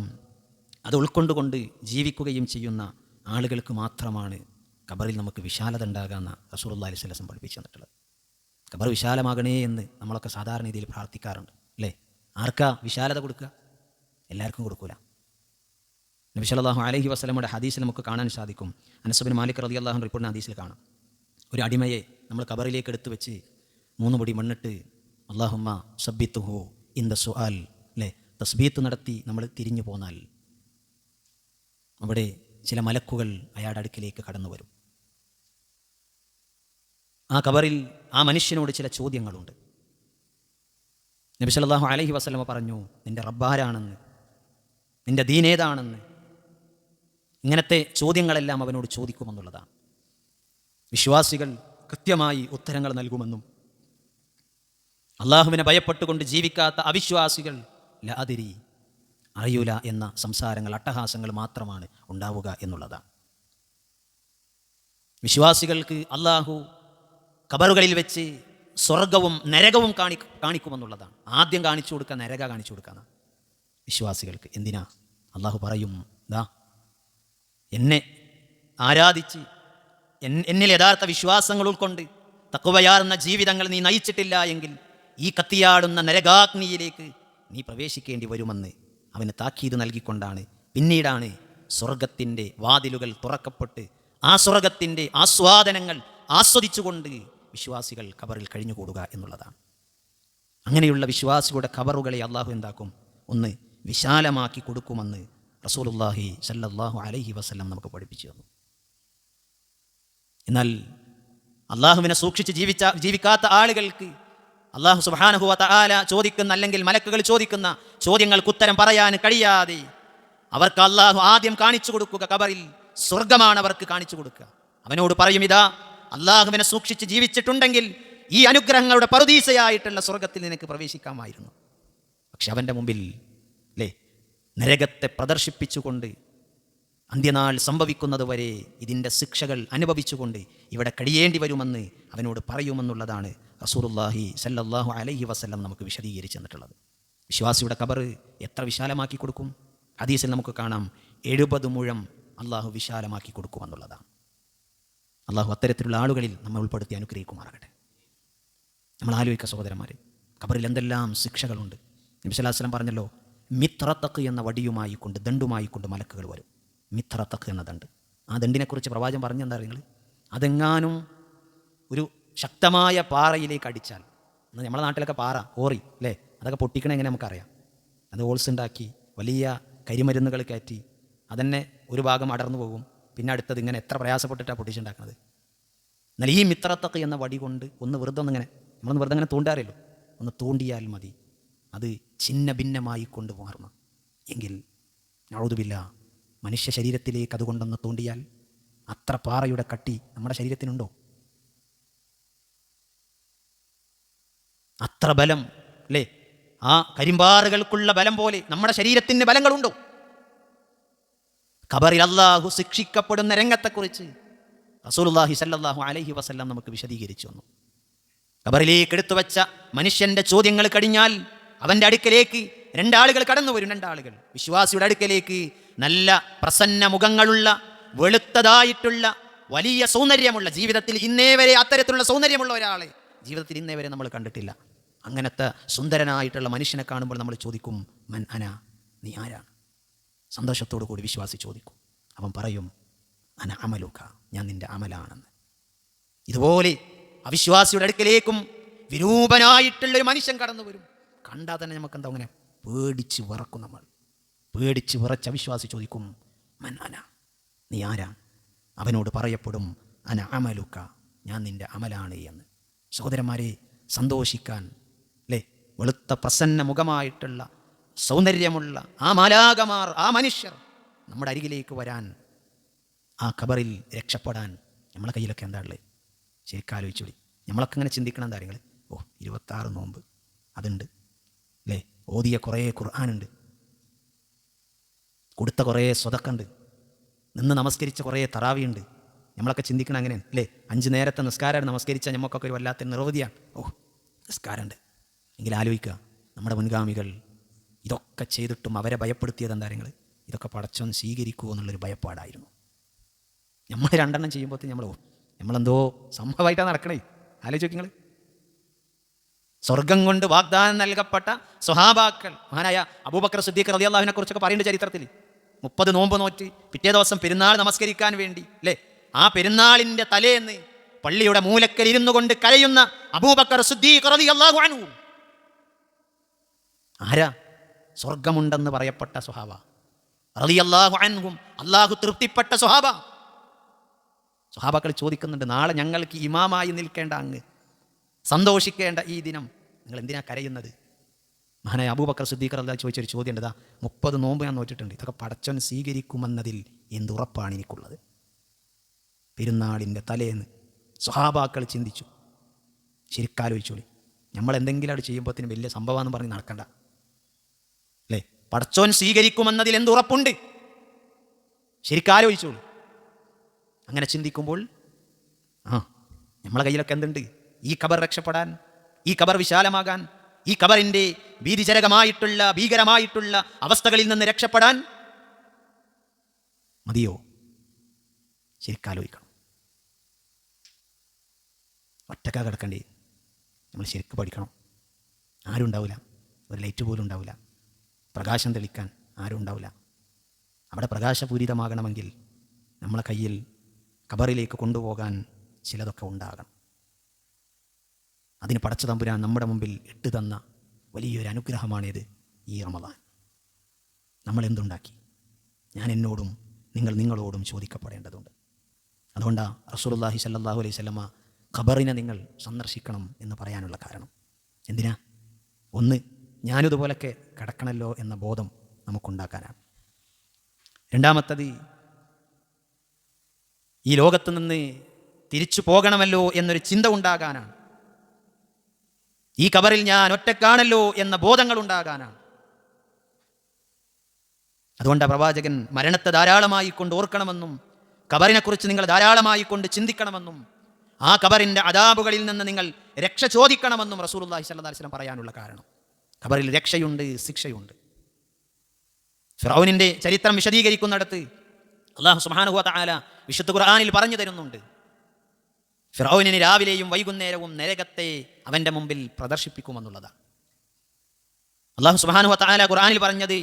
അത് ഉൾക്കൊണ്ടുകൊണ്ട് ജീവിക്കുകയും ചെയ്യുന്ന ആളുകൾക്ക് മാത്രമാണ് ഖബറിൽ നമുക്ക് വിശാലത ഉണ്ടാകാമെന്ന് റസൂലുള്ളാഹി സ്വല്ലല്ലാഹു അലൈഹി വസല്ലം പഠിപ്പിച്ചു തന്നിട്ടുള്ളത്. ഖബർ വിശാലമാകണേ എന്ന് നമ്മളൊക്കെ സാധാരണ രീതിയിൽ പ്രാർത്ഥിക്കാറുണ്ട്, അല്ലേ? ആർക്കാ വിശാലത കൊടുക്കുക? എല്ലാവർക്കും കൊടുക്കൂല. നബി സല്ലല്ലാഹു അലൈഹി വസല്ലമയുടെ ഹദീസിൽ നമുക്ക് കാണാൻ സാധിക്കും. അനസ് ബിൻ മാലിക് റളിയല്ലാഹു അൻഹു റിപ്പോർട്ടിന്റെ ഹദീസിൽ കാണാം, ഒരു അടിമയെ നമ്മൾ ഖബറിലേക്ക് എടുത്തു വെച്ച് 3 പൊടി മണ്ണിട്ട് അല്ലാഹുമ്മ സബ്ബിത്തുഹു ഇൻദ സുആൽ, അല്ലേ, തസ്ബീത്ത് നടത്തി നമ്മൾ തിരിഞ്ഞു പോന്നാൽ അവിടെ ചില മലക്കുകൾ അയാളുടെ അടുക്കിലേക്ക് കടന്നു വരും. ആ ഖബറിൽ ആ മനുഷ്യനോട് ചില ചോദ്യങ്ങളുണ്ട്. നബി സല്ലല്ലാഹു അലൈഹി വസല്ലമ പറഞ്ഞു, നിന്റെ റബ്ബാരാണെന്ന്, നിന്റെ ദീനേതാണെന്ന്, ഇങ്ങനത്തെ ചോദ്യങ്ങളെല്ലാം അവനോട് ചോദിക്കുമെന്നുള്ളതാണ്. വിശ്വാസികൾ കൃത്യമായി ഉത്തരങ്ങൾ നൽകുമെന്നും അള്ളാഹുവിനെ ഭയപ്പെട്ടുകൊണ്ട് ജീവിക്കാത്ത അവിശ്വാസികൾ ലാതിരി, അറിയൂല എന്ന സംസാരങ്ങൾ, അട്ടഹാസങ്ങൾ മാത്രമാണ് ഉണ്ടാവുക എന്നുള്ളതാണ്. വിശ്വാസികൾക്ക് അള്ളാഹു ഖബറുകളിൽ വെച്ച് സ്വർഗവും നരകവും കാണിക്കുമെന്നുള്ളതാണ്. ആദ്യം കാണിച്ചു കൊടുക്കുക, നരക കാണിച്ചു കൊടുക്കുക വിശ്വാസികൾക്ക്. എന്തിനാ? അള്ളാഹു പറയും, ദാ എന്നെ ആരാധിച്ച് എന്നിൽ യഥാർത്ഥ വിശ്വാസങ്ങൾ ഉൾക്കൊണ്ട് തഖ്വയാർന്ന ജീവിതങ്ങൾ നീ നയിച്ചിട്ടില്ല എങ്കിൽ ഈ കത്തിയാടുന്ന നരകാഗ്നിയിലേക്ക് നീ പ്രവേശിക്കേണ്ടി വരുമെന്ന് അവന് താക്കീത് നൽകിക്കൊണ്ടാണ് പിന്നീടാണ് സ്വർഗത്തിൻ്റെ വാതിലുകൾ തുറക്കപ്പെട്ട് ആ സ്വർഗത്തിൻ്റെ ആസ്വാദനങ്ങൾ ആസ്വദിച്ചുകൊണ്ട് വിശ്വാസികൾ ഖബറിൽ കഴിഞ്ഞുകൂടുക എന്നുള്ളതാണ്. അങ്ങനെയുള്ള വിശ്വാസികളുടെ ഖബറുകളെ അള്ളാഹു എന്താക്കും? ഒന്ന് വിശാലമാക്കി കൊടുക്കുമെന്ന് റസൂലുള്ളാഹി സ്വല്ലല്ലാഹു അലൈഹി വസല്ലം നമുക്ക് പഠിപ്പിച്ചു തന്നു. എന്നാൽ അള്ളാഹുവിനെ സൂക്ഷിച്ച് ജീവിക്കാത്ത ആളുകൾക്ക് അള്ളാഹു സുബ്ഹാനഹു വ തആല ചോദിക്കുന്ന, അല്ലെങ്കിൽ മലക്കുകൾ ചോദിക്കുന്ന ചോദ്യങ്ങൾക്ക് ഉത്തരം പറയാൻ കഴിയാതെ അവർക്ക് അള്ളാഹു ആദ്യം കാണിച്ചു കൊടുക്കുക ഖബറിൽ സ്വർഗമാണ് അവർക്ക് കാണിച്ചു കൊടുക്കുക. അവനോട് പറയും, ഇതാ അള്ളാഹുവിനെ സൂക്ഷിച്ച് ജീവിച്ചിട്ടുണ്ടെങ്കിൽ ഈ അനുഗ്രഹങ്ങളുടെ പറുദീസയായിട്ടുള്ള സ്വർഗത്തിൽ നിനക്ക് പ്രവേശിക്കാമായിരുന്നു. പക്ഷെ അവൻ്റെ മുമ്പിൽ, അല്ലേ, നരകത്തെ പ്രദർശിപ്പിച്ചുകൊണ്ട് അന്ത്യനാൾ സംഭവിക്കുന്നത് വരെ ഇതിൻ്റെ ശിക്ഷകൾ അനുഭവിച്ചുകൊണ്ട് ഇവിടെ കഴിയേണ്ടി വരുമെന്ന് അവനോട് പറയുമെന്നുള്ളതാണ് റസൂലുള്ളാഹി സ്വല്ലല്ലാഹു അലൈഹി വസല്ലം നമുക്ക് വിശദീകരിച്ചു തന്നിട്ടുള്ളത്. വിശ്വാസിയുടെ ഖബർ എത്ര വിശാലമാക്കി കൊടുക്കും? ഹദീസിൽ നമുക്ക് കാണാം, 70 മുഴം അള്ളാഹു വിശാലമാക്കി കൊടുക്കുമെന്നുള്ളതാണ്. അള്ളാഹു അത്തരത്തിലുള്ള ആളുകളിൽ നമ്മൾ ഉൾപ്പെടുത്തി അനുഗ്രഹിക്കുമാറാകട്ടെ. നമ്മൾ ആലോചിക്കുക സഹോദരന്മാരെ, ഖബറിൽ എന്തെല്ലാം ശിക്ഷകളുണ്ട്. നബി സല്ലല്ലാഹു അലൈഹി വസല്ലം പറഞ്ഞല്ലോ, മിത്രത്തക്ക് എന്ന വടിയുമായി കൊണ്ട്, ദണ്ടുമായി കൊണ്ട് മലക്കുകൾ വരും. മിത്രത്തക്ക് എന്ന ദണ്ട്, ആ ദണ്ടിനെക്കുറിച്ച് പ്രവാചകൻ പറഞ്ഞെന്താ നിങ്ങൾ? അതെങ്ങാനും ഒരു ശക്തമായ പാറയിലേക്ക് അടിച്ചാൽ, നമ്മുടെ നാട്ടിലൊക്കെ പാറ, കോറി, അല്ലേ, അതൊക്കെ പൊട്ടിക്കണേ എങ്ങനെ നമുക്കറിയാം. അത് ഹോൾസ് ഉണ്ടാക്കി വലിയ കരിമരുന്നുകൾ കയറ്റി അതന്നെ ഒരു ഭാഗം അടർന്നു പോകും, പിന്നെ അടുത്തത്, ഇങ്ങനെ എത്ര പ്രയാസപ്പെട്ടിട്ടാണ് പൊട്ടിച്ചുണ്ടാക്കുന്നത്. എന്നാൽ ഈ മിത്രത്തക്ക് എന്ന വടി കൊണ്ട് ഒന്ന് വെറുതെ നമ്മളൊന്ന് വെറുതെ അങ്ങനെ തൂണ്ടാറിയല്ലോ, ഒന്ന് തൂണ്ടിയാൽ മതി, അത് ഛിന്ന ഭിന്നമായി കൊണ്ട് മാറണം. എങ്കിൽ നഊദുബില്ല, മനുഷ്യ ശരീരത്തിലേക്ക് അതുകൊണ്ടൊന്ന് തൂണ്ടിയാൽ അത്ര പാറയുടെ കട്ടി നമ്മുടെ ശരീരത്തിനുണ്ടോ? അത്ര ബലം, അല്ലേ? ആ കരിമ്പാറകൾക്കുള്ള ബലം പോലെ നമ്മുടെ ശരീരത്തിന് ബലങ്ങളുണ്ടോ? ഖബറിൽ അല്ലാഹു ശിക്ഷിക്കപ്പെടുന്ന രംഗത്തെക്കുറിച്ച് റസൂലുള്ളാഹി സ്വല്ലല്ലാഹു അലൈഹി വസല്ലം നമുക്ക് വിശദീകരിച്ചു തന്നു. ഖബറിലേക്ക് എടുത്തു വെച്ച മനുഷ്യന്റെ ചോദ്യങ്ങൾ കഴിഞ്ഞാൽ അവൻ്റെ അടുക്കലേക്ക് 2 ആളുകൾ കടന്നു വരും. 2 ആളുകൾ വിശ്വാസിയുടെ അടുക്കലേക്ക് നല്ല പ്രസന്ന മുഖങ്ങളുള്ള, വെളുത്തതായിട്ടുള്ള, വലിയ സൗന്ദര്യമുള്ള, ജീവിതത്തിൽ ഇന്നേ വരെ അത്തരത്തിലുള്ള സൗന്ദര്യമുള്ള ഒരാളെ ജീവിതത്തിൽ ഇന്നേ വരെ നമ്മൾ കണ്ടിട്ടില്ല. അങ്ങനത്തെ സുന്ദരനായിട്ടുള്ള മനുഷ്യനെ കാണുമ്പോൾ നമ്മൾ ചോദിക്കും, മൻ അന, നീ ആരാണ്? സന്തോഷത്തോടു കൂടി വിശ്വാസി ചോദിക്കും. അവൻ പറയും, അന അമലുക, ഞാൻ നിൻ്റെ അമലാണെന്ന്. ഇതുപോലെ അവിശ്വാസിയുടെ അടുക്കലേക്കും വിരൂപനായിട്ടുള്ളൊരു മനുഷ്യൻ കടന്നു വരും. കണ്ടാൽ തന്നെ നമുക്കെന്താ, അങ്ങനെ പേടിച്ച് വിറക്കും. നമ്മൾ പേടിച്ച് വിറച്ച അവിശ്വാസി ചോദിക്കും, മൻ അന, നീ ആരാണ്? അവനോട് പറയപ്പെടും, അന അമലുക, ഞാൻ നിൻ്റെ അമലാണ് എന്ന്. സഹോദരന്മാരെ, സന്തോഷിക്കാൻ അല്ലേ, വെളുത്ത പ്രസന്ന മുഖമായിട്ടുള്ള സൗന്ദര്യമുള്ള ആ മാലാകമാർ, ആ മനുഷ്യർ നമ്മുടെ അരികിലേക്ക് വരാൻ, ആ ഖബറിൽ രക്ഷപ്പെടാൻ നമ്മളെ കയ്യിലൊക്കെ എന്താ ഉള്ളത്? ശരിക്കാലോചിച്ചുകൂടി. നമ്മളൊക്കെ ഇങ്ങനെ ചിന്തിക്കണം എന്താ കാര്യങ്ങൾ? 26 നോമ്പ് അതുണ്ട് അല്ലേ, ഓതിയ കുറേ ഖുർആനുണ്ട്, കൊടുത്ത കുറേ സ്വതക്കുണ്ട്, നിന്ന് നമസ്കരിച്ച കുറേ തറാവിയുണ്ട്. നമ്മളൊക്കെ ചിന്തിക്കണം അങ്ങനെ അല്ലേ? 5 നേരത്തെ നിസ്കാരം നമസ്കരിച്ചാൽ നമുക്കൊക്കെ ഒരു വല്ലാത്ത നിർവൃതിയാണ്. നിസ്കാരമുണ്ട് എങ്കിൽ ആലോചിക്കുക, നമ്മുടെ മുൻഗാമികൾ ഇതൊക്കെ ചെയ്തിട്ടും അവരെ ഭയപ്പെടുത്തിയത് എന്താ കാര്യങ്ങൾ? ഇതൊക്കെ പടച്ചോൻ സ്വീകരിക്കുമോ എന്നുള്ളൊരു ഭയപ്പാടായിരുന്നു. നമ്മൾ 2 ചെയ്യുമ്പോഴത്തേക്ക് നമ്മളെന്തോ സംഭവമായിട്ടാണ് നടക്കണേ. ആലോചിക്കുക നിങ്ങൾ. സ്വർഗം കൊണ്ട് വാഗ്ദാനം നൽകപ്പെട്ട സ്വഹാബാക്കൾ, മഹാനായ അബൂബക്കർ സിദ്ദീഖ് റളിയല്ലാഹുവിനെ കുറിച്ചൊക്കെ പറയുന്നുണ്ട് ചരിത്രത്തിൽ. 30 നോമ്പ് നോറ്റ് പിറ്റേ ദിവസം പെരുന്നാൾ നമസ്കരിക്കാൻ വേണ്ടി അല്ലേ, ആ പെരുന്നാളിൻ്റെ തലേന്ന് പള്ളിയുടെ മൂലക്കൽ ഇരുന്നു കൊണ്ട് കരയുന്ന അബൂബക്കർ സിദ്ദീഖ് റളിയല്ലാഹു അൻഹു ആരാ? സ്വർഗമുണ്ടെന്ന് പറയപ്പെട്ട സ്വഹാബ റളിയല്ലാഹു അൻഹും, അള്ളാഹു തൃപ്തിപ്പെട്ട സ്വഹാബ. സ്വഹാബാക്കൾ ചോദിക്കുന്നുണ്ട്, നാളെ ഞങ്ങൾക്ക് ഇമാമായി നിൽക്കേണ്ട അങ്ങ്, സന്തോഷിക്കേണ്ട ഈ ദിനം നിങ്ങൾ എന്തിനാ കരയുന്നത്? മഹാനായ അബൂബക്കർ സിദ്ദീഖ് റളിയല്ലാഹു ചോദിച്ചൊരു ചോദ്യം ഉണ്ട്. 30 നോമ്പ് ഞാൻ നോറ്റിട്ടുണ്ട്, ഇതൊക്കെ പടച്ചോൻ സ്വീകരിക്കുമെന്നതിൽ എന്തുറപ്പാണ് എനിക്കുള്ളത്? പെരുന്നാളിൻ്റെ തലേന്ന് സ്വഹാബാക്കൾ ചിന്തിച്ചു. ശരിക്കാലോചിച്ചോളി. നമ്മൾ എന്തെങ്കിലും അവിടെ ചെയ്യുമ്പോഴത്തേനും വലിയ സംഭവമാണെന്ന് പറഞ്ഞ് നടക്കണ്ട അല്ലേ? പടച്ചോൻ സ്വീകരിക്കുമെന്നതിൽ എന്തുറപ്പുണ്ട്? ശരിക്കാലോചിച്ചോളൂ. അങ്ങനെ ചിന്തിക്കുമ്പോൾ നമ്മളെ കയ്യിലൊക്കെ എന്തുണ്ട്? ഈ ഖബർ രക്ഷപ്പെടാൻ, ഈ ഖബർ വിശാലമാകാൻ, ഈ ഖബറിൻ്റെ ഭീതിജനകമായിട്ടുള്ള ഭീകരമായിട്ടുള്ള അവസ്ഥകളിൽ നിന്ന് രക്ഷപ്പെടാൻ മതിയോ? ശരിക്കാലോചിക്കണം. ഒറ്റക്കാ കിടക്കണ്ടേ? നമ്മൾ ശരിക്ക് പഠിക്കണം. ആരും ഉണ്ടാവില്ല, ഒരു ലൈറ്റ് പോലും ഉണ്ടാവില്ല, പ്രകാശം തെളിക്കാൻ ആരും ഉണ്ടാവില്ല. അവിടെ പ്രകാശപൂരിതമാകണമെങ്കിൽ നമ്മളെ കയ്യിൽ ഖബറിലേക്ക് കൊണ്ടുപോകാൻ ചിലതൊക്കെ ഉണ്ടാകണം. അതിന് പടച്ച തമ്പുരാൻ നമ്മുടെ മുമ്പിൽ ഇട്ട് തന്ന വലിയൊരു അനുഗ്രഹമാണിത്, ഈ റമദാൻ. നമ്മൾ എന്തുണ്ടാക്കി? ഞാൻ എന്നോടും നിങ്ങൾ നിങ്ങളോടും ചോദിക്കപ്പെടേണ്ടതുണ്ട്. അതുകൊണ്ടാണ് റസൂലുള്ളാഹി സ്വല്ലല്ലാഹു അലൈഹി വസല്ലമ ഖബറിനെ നിങ്ങൾ സന്ദർശിക്കണം എന്ന് പറയാനുള്ള കാരണം. എന്തിനാ? ഒന്ന്, ഞാനിതുപോലൊക്കെ കിടക്കണമല്ലോ എന്ന ബോധം നമുക്കുണ്ടാക്കാനാണ്. രണ്ടാമത്തത്, ഈ ലോകത്ത് നിന്ന് തിരിച്ചു പോകണമല്ലോ എന്നൊരു ചിന്ത ഉണ്ടാകാനാണ്. ഈ ഖബറിൽ ഞാൻ ഒറ്റക്കാണല്ലോ എന്ന ബോധങ്ങൾ ഉണ്ടാകാനാണ്. അതുകൊണ്ടാണ് പ്രവാചകൻ മരണത്തെ ധാരാളമായി കൊണ്ട് ഓർക്കണമെന്നും ഖബറിനെക്കുറിച്ച് നിങ്ങൾ ധാരാളമായി കൊണ്ട് ചിന്തിക്കണമെന്നും ആ ഖബറിൻ്റെ അദാബുകളിൽ നിന്ന് നിങ്ങൾ രക്ഷ ചോദിക്കണമെന്നും റസൂലുള്ളാഹി സ്വല്ലല്ലാഹു അലൈഹി വസല്ലം പറയാനുള്ള കാരണം. ഖബറിൽ രക്ഷയുണ്ട്, ശിക്ഷയുണ്ട്. ഫിറഔനിൻ്റെ ചരിത്രം വിശദീകരിക്കുന്നിടത്ത് അല്ലാഹു സുബ്ഹാനഹു വ തആല വിശുദ്ധ ഖുർആനിൽ പറഞ്ഞു തരുന്നുണ്ട്, ഫിറഔനിന് രാവിലെയും വൈകുന്നേരവും നരകത്തെ അവൻ്റെ മുമ്പിൽ പ്രദർശിപ്പിക്കുമെന്നുള്ളതാണ്. അല്ലാഹു സുബ്ഹാനഹു വ തആല ഖുർആനിൽ പറഞ്ഞത്,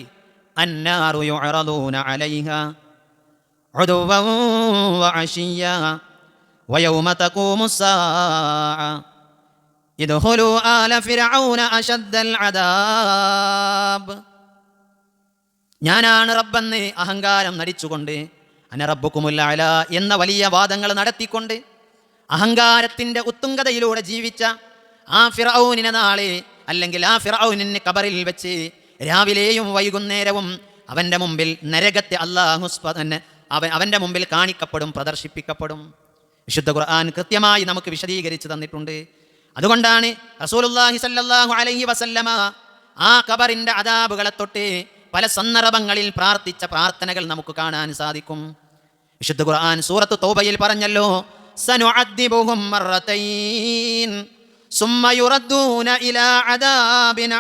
അന്നാറു യുഅറദൂന അലൈഹാ ഉദുവൻ വഅശിയ്യാ വയൗമ തഖൂമുസ്സാഅ ഇദ്ഖുലൂ ആല ഫിർഔന അശദ്ദൽ അദാബ്. ഞാനാണ് റബ്ബെന്ന് അഹങ്കാരം നടിച്ചുകൊണ്ട്, അന റബ്ബുക്കുമുൽ അഅ്ലാ എന്ന വലിയ വാദങ്ങൾ നടത്തിക്കൊണ്ട് അഹങ്കാരത്തിൻ്റെ ഉത്തുംഗതയിലൂടെ ജീവിച്ച ആ ഫിർഔനിനെ നാളെ, അല്ലെങ്കിൽ ആ ഫിർഔനിനെ ഖബറിൽ വെച്ച് രാവിലെയും വൈകുന്നേരവും അവൻ്റെ മുമ്പിൽ നരകത്തെ അല്ലാഹു അവൻ്റെ മുമ്പിൽ കാണിക്കപ്പെടും, പ്രദർശിപ്പിക്കപ്പെടും. വിശുദ്ധ ഖുർആൻ കൃത്യമായി നമുക്ക് വിശദീകരിച്ച് തന്നിട്ടുണ്ട്. അതുകൊണ്ടാണ് റസൂലുള്ളാഹി സ്വല്ലല്ലാഹു അലൈഹി വസല്ലമ ആ ഖബറിൻ്റെ അദാബുകളെ തൊട്ട് പല സന്ദർഭങ്ങളിൽ പ്രാർത്ഥിച്ച പ്രാർത്ഥനകൾ നമുക്ക് കാണാൻ സാധിക്കും. വിശുദ്ധ ഖുർആൻ സൂറത്ത് തൗബയിൽ പറഞ്ഞല്ലോ, സനുഅദ്ദിബുഹും മർറതൈൻ സുമ്മ യുറദ്ദൂന ഇലാ അദാബിൻ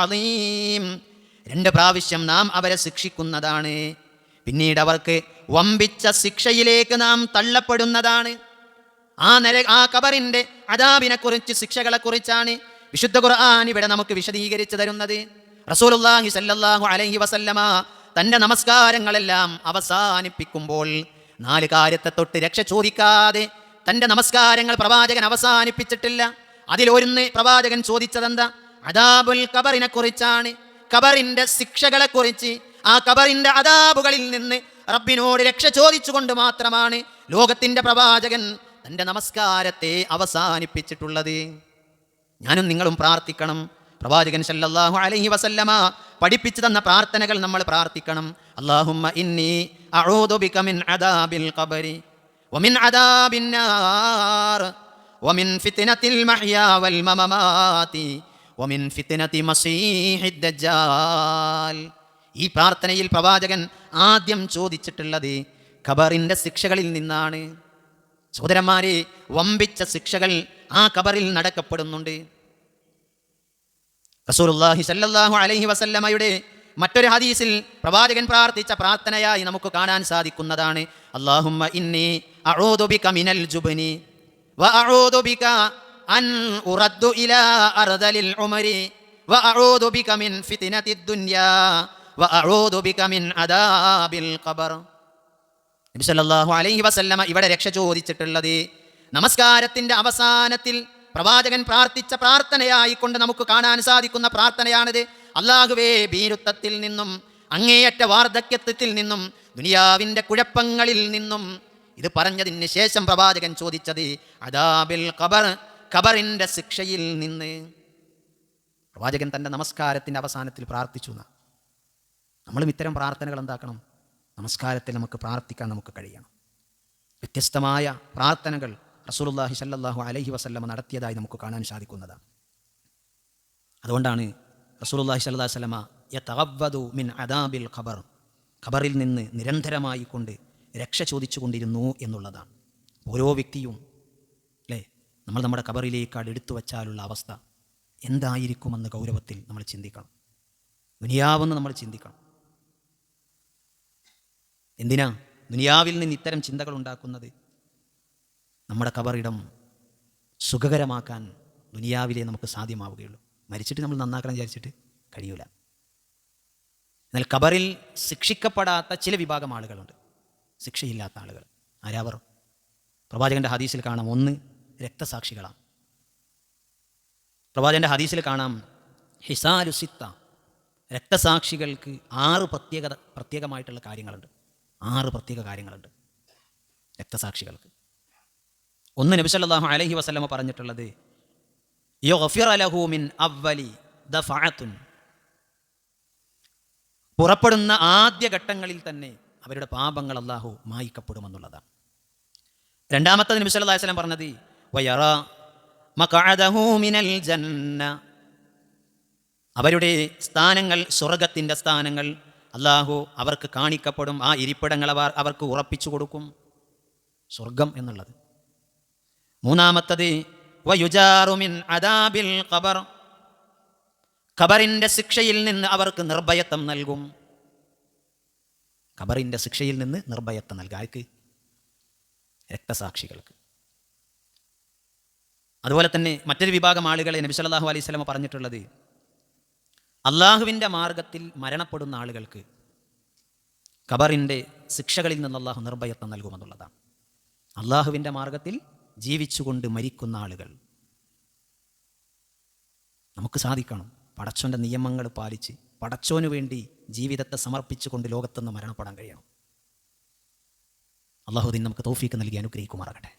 അലീം. 2 പ്രാവശ്യം നാം അവരെ ശിക്ഷിക്കുന്നതാണ്, പിന്നീട് അവർക്ക് വമ്പിച്ച ശിക്ഷയിലേക്ക് നാം തള്ളപ്പെടുന്നതാണ്. ആ ഖബറിൻ്റെ അദാബിനെ കുറിച്ച്, ശിക്ഷകളെ കുറിച്ചാണ് വിശുദ്ധ ഖുർആൻ ഇവിടെ നമുക്ക് വിശദീകരിച്ചു തരുന്നത്. റസൂലുള്ളാഹി സ്വല്ലല്ലാഹു അലൈഹി വസല്ലമ തൻ്റെ നമസ്കാരങ്ങളെല്ലാം അവസാനിപ്പിക്കുമ്പോൾ 4 കാര്യത്തെ തൊട്ട് രക്ഷ ചോദിക്കാതെ തൻ്റെ നമസ്കാരങ്ങൾ പ്രവാചകൻ അവസാനിപ്പിച്ചിട്ടില്ല. അതിലൊന്ന് പ്രവാചകൻ ചോദിച്ചതെന്താ? അദാബുൽ ഖബറിനെ കുറിച്ചാണ്, ഖബറിൻ്റെ ശിക്ഷകളെ കുറിച്ച്. ആ ഖബറിൻ്റെ അദാബുകളിൽ നിന്ന് റബ്ബിനോട് രക്ഷ ചോദിച്ചുകൊണ്ട് മാത്രമാണ് ലോകത്തിൻ്റെ പ്രവാചകൻ തൻ്റെ നമസ്കാരത്തെ അവസാനിപ്പിച്ചിട്ടുള്ളത്. ഞാനും നിങ്ങളും പ്രാർത്ഥിക്കണം. പ്രവാചകൻ സല്ലല്ലാഹു അലൈഹി വസല്ലമ പഠിപ്പിച്ചു തന്ന പ്രാർത്ഥനകൾ നമ്മൾ പ്രാർത്ഥിക്കണം. അല്ലാഹുമ്മ ഇന്നി അഊദു ബിക മിൻ അദാബിൽ ഖബരി വമിൻ അദാബിൻ നാർ വമിൻ ഫിത്നത്തിൽ മഹ്യാ വൽ മമാതി വമിൻ ഫിത്നതി മസീഹിദ് ദജ്ജാൽ. ഈ പ്രാർത്ഥനയിൽ പ്രവാചകൻ ആദ്യം ചോദിച്ചിട്ടുള്ളത് ഖബറിൻ്റെ ശിക്ഷകളിൽ നിന്നാണ്. സഹോദരന്മാരെ, വമ്പിച്ച ശിക്ഷകൾ ആ ഖബറിൽ നടക്കപ്പെടുന്നുണ്ട്. റസൂലുള്ളാഹി സ്വല്ലല്ലാഹു അലൈഹി വസല്ലമയുടെ മറ്റൊരു ഹദീസിൽ പ്രവാചകൻ പ്രാർത്ഥിച്ച പ്രാർത്ഥനയായി നമുക്ക് കാണാൻ സാധിക്കുന്നതാണ് അല്ലാഹുമ്മ ഇന്നി അഊദു ബിക മിനൽ ജുബ്നി വ അഊദു ബിക അൻ ഉറദ്ദു ഇലാ അർദലിൽ ഉമരി വ അഊദു ബിക മിൻ ഫിത്നത്തിദ് ദുനിയാ വ അഊദു ബിക മിൻ അദാബിൽ ഖബർ. നബി സല്ലല്ലാഹു അലൈഹി വസല്ലമ ഇവിടെ രക്ഷ ചോദിച്ചിട്ടുള്ളത് നമസ്കാരത്തിന്റെ അവസാനത്തിൽ പ്രവാചകൻ പ്രാർത്ഥിച്ച പ്രാർത്ഥനയായിക്കൊണ്ട് നമുക്ക് കാണാൻ സാധിക്കുന്ന പ്രാർത്ഥനയാണിത്. അല്ലാഹുവേ, ഭീരുത്വത്തിൽ നിന്നും അങ്ങേയറ്റ വാർദ്ധക്യത്തിൽ നിന്നും ദുനിയാവിൻ്റെ കുഴപ്പങ്ങളിൽ നിന്നും. ഇത് പറഞ്ഞതിന് ശേഷം പ്രവാചകൻ ചോദിച്ചത് അദാബിൽ ഖബർ, ഖബറിൻ്റെ ശിക്ഷയിൽ നിന്ന്. പ്രവാചകൻ തൻ്റെ നമസ്കാരത്തിൻ്റെ അവസാനത്തിൽ പ്രാർത്ഥിച്ചു. നമ്മളും ഇത്തരം പ്രാർത്ഥനകൾ എന്താക്കണം? നമസ്കാരത്തിൽ നമുക്ക് പ്രാർത്ഥിക്കാൻ നമുക്ക് കഴിയണം. വ്യത്യസ്തമായ പ്രാർത്ഥനകൾ റസൂലുള്ളാഹി സ്വല്ലല്ലാഹു അലൈഹി വസല്ലമ നടത്തിയതായി നമുക്ക് കാണാൻ സാധിക്കുന്നതാണ്. അതുകൊണ്ടാണ് റസൂലുള്ളാഹി സ്വല്ലല്ലാഹു അലൈഹി വസല്ലമ യതഗവ്വദു മിൻ അദാബിൽ ഖബർ, ഖബറിൽ നിന്ന് നിരന്തരമായി കൊണ്ട് രക്ഷ ചോദിച്ചു കൊണ്ടിരുന്നു എന്നുള്ളതാണ്. ഓരോ വ്യക്തിയും അല്ലേ, നമ്മൾ നമ്മുടെ ഖബറിലേക്ക് എടുത്തു വച്ചാലുള്ള അവസ്ഥ എന്തായിരിക്കുമെന്ന് ഗൗരവത്തിൽ നമ്മൾ ചിന്തിക്കണം. ദുനിയാവെന്ന് നമ്മൾ ചിന്തിക്കണം. എന്തിനാ ദുനിയാവിൽ നിന്ന് ഇത്തരം ചിന്തകൾ ഉണ്ടാക്കുന്നത്? നമ്മുടെ ഖബറിടം സുഖകരമാക്കാൻ ദുനിയാവിലെ നമുക്ക് സാധ്യമാവുകയുള്ളൂ. മരിച്ചിട്ട് നമ്മൾ നന്നാക്കണം വിചാരിച്ചിട്ട് കഴിയൂല. എന്നാൽ ഖബറിൽ ശിക്ഷിക്കപ്പെടാത്ത ചില വിഭാഗം ആളുകളുണ്ട്, ശിക്ഷയില്ലാത്ത ആളുകൾ. ആരാവർ? പ്രവാചകൻ്റെ ഹദീസിൽ കാണാം, ഒന്ന് രക്തസാക്ഷികളാണ്. പ്രവാചകൻ്റെ ഹദീസിൽ കാണാം ഹിസാലു സിത്ത, രക്തസാക്ഷികൾക്ക് 6 പ്രത്യേകമായിട്ടുള്ള കാര്യങ്ങളുണ്ട്. 6 പ്രത്യേക കാര്യങ്ങളുണ്ട് രക്തസാക്ഷികൾക്ക്. ഒന്ന്, നബി സല്ലല്ലാഹു അലൈഹി വസല്ലമ പറഞ്ഞിട്ടുള്ളത് യുഗ്ഫിറ ലഹു മിൻ അവ്വലി ദഫഅത്തുൻ, പുറപ്പെടുന്ന ആദ്യ ഘട്ടങ്ങളിൽ തന്നെ അവരുടെ പാപങ്ങൾ അല്ലാഹു മായ്ക്കപ്പെടുമെന്നുള്ളതാണ്. രണ്ടാമത്തെ നബി സല്ലല്ലാഹു അലൈഹി വസല്ലം പറഞ്ഞത് വയറ മഖഅദഹു മിനൽ ജന്ന, അവരുടെ സ്ഥാനങ്ങൾ, സ്വർഗത്തിൻ്റെ സ്ഥാനങ്ങൾ അല്ലാഹു അവർക്ക് കാണിക്കപ്പെടും. ആ ഇരിപ്പിടങ്ങൾ അവർക്ക് ഉറപ്പിച്ചു കൊടുക്കും, സ്വർഗം എന്നുള്ളത്. മൂന്നാമത്തത് വയുജാറു മിൻ അദാബിൽ ഖബർ, ഖബറിൻ്റെ ശിക്ഷയിൽ നിന്ന് അവർക്ക് നിർഭയത്വം നൽകും. ഖബറിൻ്റെ ശിക്ഷയിൽ നിന്ന് നിർഭയത്വം നൽകുക ആർക്ക്? രക്തസാക്ഷികൾക്ക്. അതുപോലെ തന്നെ മറ്റൊരു വിഭാഗം ആളുകളെ നബി സല്ലല്ലാഹു അലൈഹി വസല്ലം പറഞ്ഞിട്ടുള്ളത് അള്ളാഹുവിൻ്റെ മാർഗത്തിൽ മരണപ്പെടുന്ന ആളുകൾക്ക് ഖബറിൻ്റെ ശിക്ഷകളിൽ നിന്ന് അള്ളാഹു നിർഭയത്വം നൽകുമെന്നുള്ളതാണ്. അള്ളാഹുവിൻ്റെ മാർഗത്തിൽ ജീവിച്ചുകൊണ്ട് മരിക്കുന്ന ആളുകൾ നമുക്ക് സാധിക്കണം. പടച്ചോൻ്റെ നിയമങ്ങൾ പാലിച്ച് പടച്ചോനു വേണ്ടി ജീവിതത്തെ സമർപ്പിച്ചുകൊണ്ട് ലോകത്തുനിന്ന് മരണപ്പെടാൻ കഴിയണം. അള്ളാഹു അതിന് നമുക്ക് തൗഫീക്ക് നൽകി അനുഗ്രഹിക്കുമാറാകട്ടെ.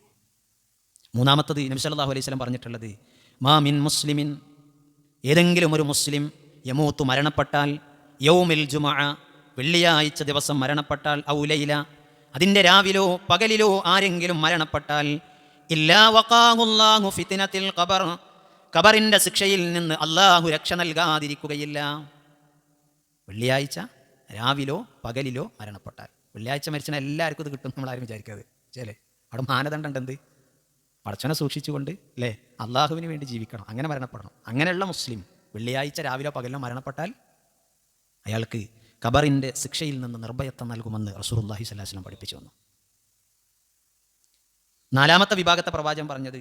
മൂന്നാമത്തത് നബി സല്ലല്ലാഹു അലൈഹി വസല്ലം പറഞ്ഞിട്ടുള്ളത് മാ മിൻ മുസ്ലിമിൻ, ഏതെങ്കിലും ഒരു മുസ്ലിം യമൂത്തു മരണപ്പെട്ടാൽ യൗമിൽ ജുമുഅ, വെള്ളിയാഴ്ച ദിവസം മരണപ്പെട്ടാൽ, ഔ ലൈല, അതിൻ്റെ രാവിലോ പകലിലോ ആരെങ്കിലും മരണപ്പെട്ടാൽ, ഇല്ലാ വഖാഹുല്ലാഹു ഫിത്നത്തിൽ ഖബർ, ഖബറിൻ്റെ ശിക്ഷയിൽ നിന്ന് അള്ളാഹു രക്ഷ നൽകാതിരിക്കുകയില്ല. വെള്ളിയാഴ്ച രാവിലോ പകലിലോ മരണപ്പെട്ടാൽ, വെള്ളിയാഴ്ച മരിച്ചാൽ എല്ലാവർക്കും ഇത് കിട്ടും നമ്മളാരും വിചാരിക്കാതെ ചേലേ. അവിടെ മാനദണ്ഡം എന്ത്? പടച്ചവനെ സൂക്ഷിച്ചുകൊണ്ട് അല്ലേ, അള്ളാഹുവിന് വേണ്ടി ജീവിക്കണം, അങ്ങനെ മരണപ്പെടണം. അങ്ങനെയുള്ള മുസ്ലിം വെള്ളിയാഴ്ച രാവിലോ പകലിലോ മരണപ്പെട്ടാൽ അയാൾക്ക് ഖബറിൻ്റെ ശിക്ഷയിൽ നിന്ന് നിർഭയത്വം നൽകുമെന്ന് റസൂലുള്ളാഹി സ്വല്ലല്ലാഹു അലൈഹി വസല്ലം പഠിപ്പിച്ചു വന്നു. നാലാമത്തെ വിഭാഗത്തെ പ്രവാചകൻ പറഞ്ഞത്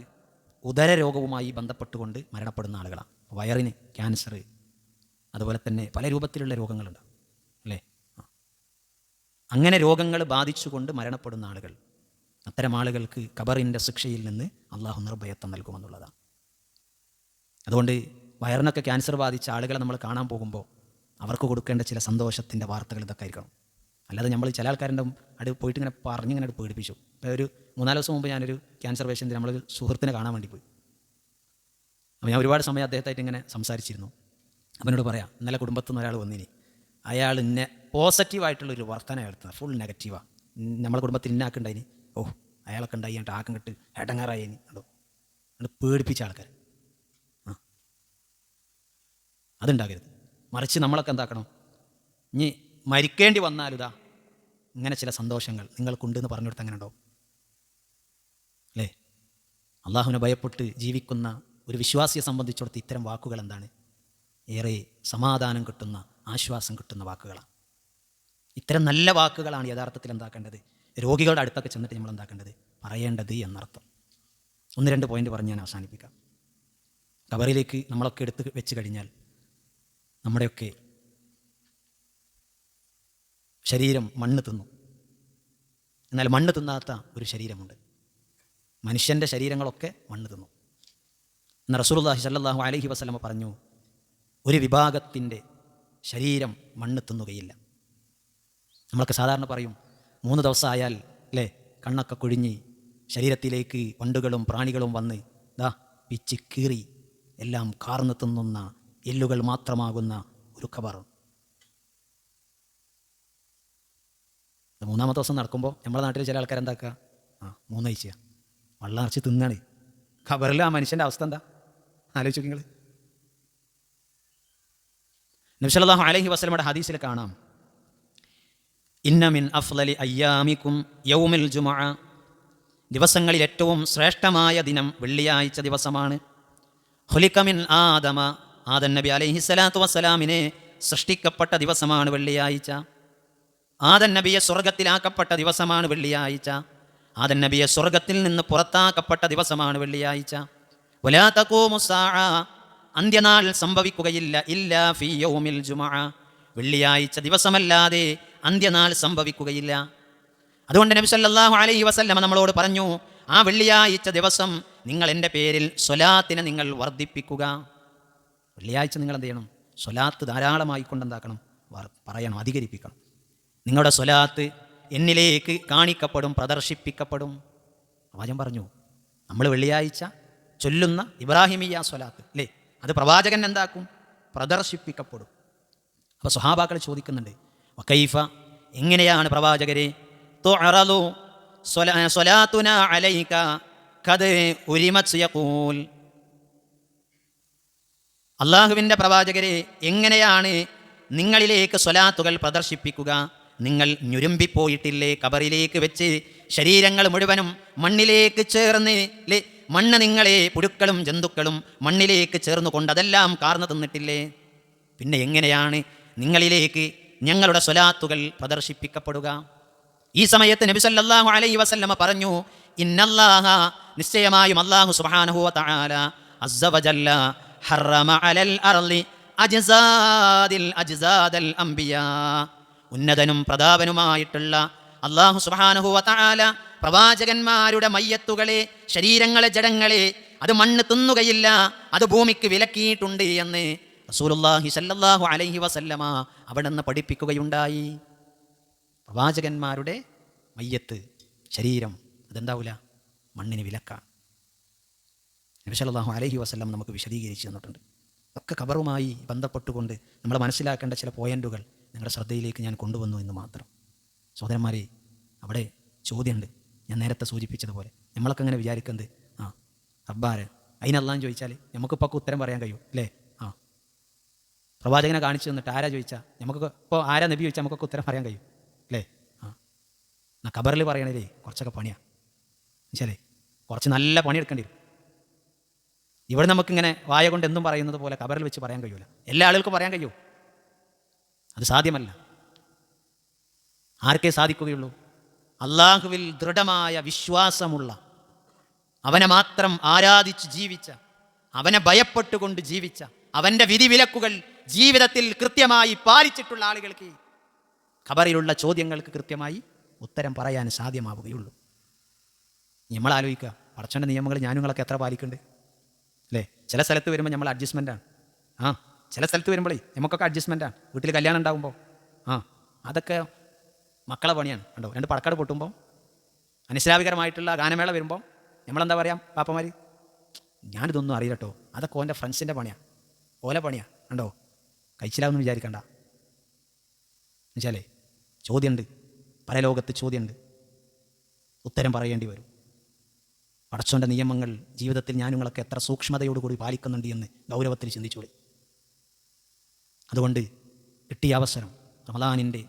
ഉദരരോഗവുമായി ബന്ധപ്പെട്ടുകൊണ്ട് മരണപ്പെടുന്ന ആളുകളാണ്. വയറിന് ക്യാൻസർ, അതുപോലെ തന്നെ പല രൂപത്തിലുള്ള രോഗങ്ങളുണ്ട് അല്ലേ. അങ്ങനെ രോഗങ്ങൾ ബാധിച്ചുകൊണ്ട് മരണപ്പെടുന്ന ആളുകൾ, അത്തരം ആളുകൾക്ക് ഖബറിൻ്റെ ശിക്ഷയിൽ നിന്ന് അള്ളാഹു നിർഭയത്വം നൽകുമെന്നുള്ളതാണ്. അതുകൊണ്ട് വയറിനൊക്കെ ക്യാൻസർ ബാധിച്ച ആളുകളെ നമ്മൾ കാണാൻ പോകുമ്പോൾ അവർക്ക് കൊടുക്കേണ്ട ചില സന്തോഷത്തിൻ്റെ വാർത്തകൾ ഇതൊക്കെ ആയിരിക്കണം. അല്ലാതെ നമ്മൾ ചില ആൾക്കാരുടെ അവിടെ പോയിട്ട് ഇങ്ങനെ പറഞ്ഞിങ്ങനെ പേടിപ്പിച്ചു. ഇപ്പോൾ ഒരു 3-4 ദിവസം മുമ്പ് ഞാനൊരു ക്യാൻസർ പേഷ്യൻ്റ് നമ്മളൊരു സുഹൃത്തിനെ കാണാൻ വേണ്ടി പോയി. അപ്പോൾ ഞാൻ ഒരുപാട് സമയം അദ്ദേഹത്തായിട്ട് ഇങ്ങനെ സംസാരിച്ചിരുന്നു. അപ്പം എന്നോട് പറയാം, ഇന്നലെ കുടുംബത്തിൽ നിന്ന് ഒരാൾ വന്നിനി, അയാൾ പോസിറ്റീവായിട്ടുള്ളൊരു വർത്തന എടുത്തത് ഫുൾ നെഗറ്റീവാണ്. നമ്മളെ കുടുംബത്തിൽ ഇന്നാക്കുണ്ടായിനി, ഓ അയാളൊക്കെ ഉണ്ടായി എന്നിട്ട് ആക്കം കിട്ട് എടങ്ങാറായി അതോ അത് പേടിപ്പിച്ച ആൾക്കാർ. അതുണ്ടാകരുത്. മറിച്ച് നമ്മളൊക്കെ എന്താക്കണം, ഇനി മരിക്കേണ്ടി വന്നാലിതാ ഇങ്ങനെ ചില സന്തോഷങ്ങൾ നിങ്ങൾക്കുണ്ടെന്ന് പറഞ്ഞു കൊടുത്ത് അങ്ങനെ ഉണ്ടാവും അല്ലേ? അള്ളാഹുവിനെ ഭയപ്പെട്ട് ജീവിക്കുന്ന ഒരു വിശ്വാസിയെ സംബന്ധിച്ചിടത്ത് ഇത്തരം വാക്കുകൾ എന്താണ്? ഏറെ സമാധാനം കിട്ടുന്ന, ആശ്വാസം കിട്ടുന്ന വാക്കുകളാണ്. ഇത്തരം നല്ല വാക്കുകളാണ് യഥാർത്ഥത്തിൽ എന്താക്കേണ്ടത്, രോഗികളുടെ അടുത്തൊക്കെ ചെന്നിട്ട് നമ്മൾ എന്താക്കേണ്ടത്, പറയേണ്ടത് എന്നർത്ഥം. 1-2 പോയിന്റ് പറഞ്ഞ് ഞാൻ അവസാനിപ്പിക്കാം. ഖബറിലേക്ക് നമ്മളൊക്കെ എടുത്ത് വെച്ച് കഴിഞ്ഞാൽ നമ്മുടെയൊക്കെ ശരീരം മണ്ണ് തിന്നു. എന്നാൽ മണ്ണ് തിന്നാത്ത ഒരു ശരീരമുണ്ട്. മനുഷ്യൻ്റെ ശരീരങ്ങളൊക്കെ മണ്ണ് തിന്നു. എന്നാൽ റസൂലുള്ളാഹി സ്വല്ലല്ലാഹു അലൈഹി വസല്ലമ പറഞ്ഞു, ഒരു വിഭാഗത്തിൻ്റെ ശരീരം മണ്ണ് തിന്നുകയില്ല. നമ്മളൊക്കെ സാധാരണ പറയും 3 ദിവസം ആയാൽ അല്ലേ കണ്ണൊക്കെ കുഴിഞ്ഞ് ശരീരത്തിലേക്ക് വണ്ടുകളും പ്രാണികളും വന്ന് പിച്ച് കീറി എല്ലാം കാർന്ന് തിന്നുന്ന എല്ലുകൾ മാത്രമാകുന്ന ഒരു ഖബർ. 3-ാമത്തെ ദിവസം നടക്കുമ്പോൾ നമ്മുടെ നാട്ടിൽ ചില ആൾക്കാർ എന്താക്കുക, 3 ആഴ്ച വെള്ളം നിറച്ച് തിന്നാണ്. ഖബറിൽ ആ മനുഷ്യൻ്റെ അവസ്ഥ എന്താ ആലോചിച്ചു നിങ്ങൾ. നബി സല്ലല്ലാഹു അലൈഹി വസല്ലമയുടെ ഹദീസിൽ കാണാം, ഇന്ന മിൻ അഫ്ളലി അയ്യാമിക്കും യൗമുൽ ജുമുഅ, ദിവസങ്ങളിൽ ഏറ്റവും ശ്രേഷ്ഠമായ ദിനം വെള്ളിയാഴ്ച ദിവസമാണ്. ഖുലിക മിൻ ആദമ, ആദം നബി അലൈഹിസ്സലാത്തു വസ്സലാമിനെ സൃഷ്ടിക്കപ്പെട്ട ദിവസമാണ് വെള്ളിയാഴ്ച. ആദം നബിയെ സ്വർഗത്തിലാക്കപ്പെട്ട ദിവസമാണ് വെള്ളിയാഴ്ച. ആദം നബിയെ സ്വർഗത്തിൽ നിന്ന് പുറത്താക്കപ്പെട്ട ദിവസമാണ് വെള്ളിയാഴ്ച. വലാ തഖൂമു സ്സാഅ, അന്ത്യനാൾ സംഭവിക്കുകയില്ല ഇല്ലാ ഫീ യൗമിൽ ജുമുഅ, വെള്ളിയാഴ്ച ദിവസമല്ലാതെ അന്ത്യനാൾ സംഭവിക്കുകയില്ല. അതുകൊണ്ട് നബി സല്ലല്ലാഹു അലൈഹി വസല്ലമ നമ്മളോട് പറഞ്ഞു, ആ വെള്ളിയാഴ്ച ദിവസം നിങ്ങൾ എൻ്റെ പേരിൽ സ്വലാത്തിനെ നിങ്ങൾ വർദ്ധിപ്പിക്കുക. വെള്ളിയാഴ്ച നിങ്ങൾ എന്ത് ചെയ്യണം? സ്വലാത്ത് ധാരാളമായി കൊണ്ടെന്താക്കണം? പറയണം, അധികരിപ്പിക്കണം. നിങ്ങളുടെ സ്വലാത്ത് എന്നിലേക്ക് കാണിക്കപ്പെടും, പ്രദർശിപ്പിക്കപ്പെടും. പ്രവാചകൻ പറഞ്ഞു, നമ്മൾ വെള്ളിയാഴ്ച ചൊല്ലുന്ന ഇബ്രാഹിമിയ സ്വലാത്ത് അല്ലേ, അത് പ്രവാചകൻ എന്താക്കും? പ്രദർശിപ്പിക്കപ്പെടും. അപ്പോൾ സ്വഹാബാക്കൾ ചോദിക്കുന്നുണ്ട്, വകൈഫ, എങ്ങനെയാണ് പ്രവാചകരെ, തുഅറദു സ്വലാത്തുനാ അലൈക ഖദ് ഉരിമത് യഖൂൽ, അള്ളാഹുവിൻ്റെ പ്രവാചകരെ എങ്ങനെയാണ് നിങ്ങളിലേക്ക് സ്വലാത്തുകൾ പ്രദർശിപ്പിക്കുക? നിങ്ങൾ ഞുരുമ്പിപ്പോയിട്ടില്ലേ? ഖബറിലേക്ക് വെച്ച് ശരീരങ്ങൾ മുഴുവനും മണ്ണിലേക്ക് ചേർന്ന് മണ്ണ് നിങ്ങളെ പുഴുക്കളും ജന്തുക്കളും മണ്ണിലേക്ക് ചേർന്നു കൊണ്ടതെല്ലാം കാർന്നു തിന്നിട്ടില്ലേ? പിന്നെ എങ്ങനെയാണ് നിങ്ങളിലേക്ക് ഞങ്ങളുടെ സ്വലാത്തുകൾ പ്രദർശിപ്പിക്കപ്പെടുക? ഈ സമയത്ത് നബി സല്ലല്ലാഹു അലൈഹി വസല്ലമ പറഞ്ഞു, ഇന്നല്ലാഹ, നിശ്ചയമായും അല്ലാഹു സുബ്ഹാനഹു വ തആല അസ്സ വജല്ല ഹറമ അലൽ അർളി അജ്സാദൽ അംബിയാ, ഉന്നതനും പ്രതാപനുമായിട്ടുള്ള അല്ലാഹു സുബ്ഹാനഹു വ തആല പ്രവാചകന്മാരുടെ മയ്യത്തുകളെ, ശരീരങ്ങളെ, ജഡങ്ങളെ അത് മണ്ണ് തിന്നുകയില്ല, അത് ഭൂമിക്ക് വിലക്കിയിട്ടുണ്ട് എന്ന് റസൂലുള്ളാഹി സ്വല്ലല്ലാഹു അലൈഹി വസല്ലമ അവിടെ നിന്ന് പഠിപ്പിക്കുകയുണ്ടായി. പ്രവാചകന്മാരുടെ മയ്യത്ത്, ശരീരം അതെന്താവില്ല, മണ്ണിന് വിലക്കാണ്. നബി സല്ലല്ലാഹു അലൈഹി വസല്ലം നമുക്ക് വിശദീകരിച്ച് തന്നിട്ടുണ്ട്. ഒക്കെ ഖബറുമായി ബന്ധപ്പെട്ടുകൊണ്ട് നമ്മൾ മനസ്സിലാക്കേണ്ട ചില പോയിന്റുകൾ നിങ്ങളുടെ ശ്രദ്ധയിലേക്ക് ഞാൻ കൊണ്ടുവന്നു എന്ന് മാത്രം. സഹോദരന്മാരെ, അവിടെ ചോദ്യമുണ്ട്. ഞാൻ നേരത്തെ സൂചിപ്പിച്ചതുപോലെ നമ്മളൊക്കെ അങ്ങനെ വിചാരിക്കുന്നത്, റബ്ബാര് അതിനല്ലാന്ന് ചോദിച്ചാൽ നമുക്കിപ്പോൾ ഉത്തരം പറയാൻ കഴിയും അല്ലേ? പ്രവാചകനെ കാണിച്ചു തന്നിട്ട് ആരാ ചോദിച്ചാൽ നമുക്കൊക്കെ ഇപ്പോൾ ആരാ നബി ചോദിച്ചാൽ നമുക്കൊക്കെ ഉത്തരം പറയാൻ കഴിയും അല്ലേ? എന്നാ ഖബറിൽ പറയണേ കുറച്ചൊക്കെ പണിയാണ് വെച്ചാലേ, കുറച്ച് നല്ല പണിയെടുക്കേണ്ടി വരും. ഇവിടെ നമുക്കിങ്ങനെ വായ കൊണ്ട് എന്തും പറയുന്നത് പോലെ ഖബറിൽ വെച്ച് പറയാൻ കഴിയൂല. എല്ലാ ആളുകൾക്കും പറയാൻ കഴിയൂ? അത് സാധ്യമല്ല. ആർക്കേ സാധിക്കുകയുള്ളൂ? അള്ളാഹുവിൽ ദൃഢമായ വിശ്വാസമുള്ള, അവനെ മാത്രം ആരാധിച്ച് ജീവിച്ച, അവനെ ഭയപ്പെട്ടുകൊണ്ട് ജീവിച്ച, അവൻ്റെ വിധിവിലക്കുകൾ ജീവിതത്തിൽ കൃത്യമായി പാലിച്ചിട്ടുള്ള ആളുകൾക്ക് ഖബറിലുള്ള ചോദ്യങ്ങൾക്ക് കൃത്യമായി ഉത്തരം പറയാൻ സാധ്യമാവുകയുള്ളൂ. നമ്മൾ ആലോചിക്കുക, പടച്ചവൻ്റെ നിയമങ്ങൾ ഞാനുങ്ങളൊക്കെ എത്ര പാലിക്കുന്നുണ്ട് അല്ലേ? ചില സ്ഥലത്ത് വരുമ്പോൾ നമ്മൾ അഡ്ജസ്റ്റ്മെൻറ്റാണ്. ചില സ്ഥലത്ത് വരുമ്പോഴേ നമുക്കൊക്കെ അഡ്ജസ്റ്റ്മെൻറ്റാണ്. വീട്ടിൽ കല്യാണം ഉണ്ടാകുമ്പോൾ അതൊക്കെ മക്കളെ പണിയാണ്. കണ്ടോ, 2 പടക്കാട് പൊട്ടുമ്പോൾ, അനിസ്ലാമികരമായിട്ടുള്ള ഗാനമേള വരുമ്പോൾ നമ്മളെന്താ പറയാം പാപ്പമാർ, ഞാനിതൊന്നും അറിയില്ല കേട്ടോ, അതൊക്കെ ഓൻ്റെ ഫ്രണ്ട്സിൻ്റെ പണിയാണ്, ഓല പണിയാണ്. കണ്ടോ, കഴിച്ചില്ലാവെന്ന് വിചാരിക്കണ്ട. എന്നുവെച്ചാലേ ചോദ്യമുണ്ട്, പരലോകത്ത് ചോദ്യമുണ്ട്, ഉത്തരം പറയേണ്ടി വരും. പടച്ചോൻ്റെ നിയമങ്ങൾ ജീവിതത്തിൽ ഞാൻ നിങ്ങളൊക്കെ എത്ര സൂക്ഷ്മതയോടുകൂടി പാലിക്കുന്നുണ്ട് എന്ന് ഗൗരവത്തിൽ ചിന്തിച്ചോളി. അതുകൊണ്ട് കിട്ടിയ അവസരം, റമദാനിൻ്റെ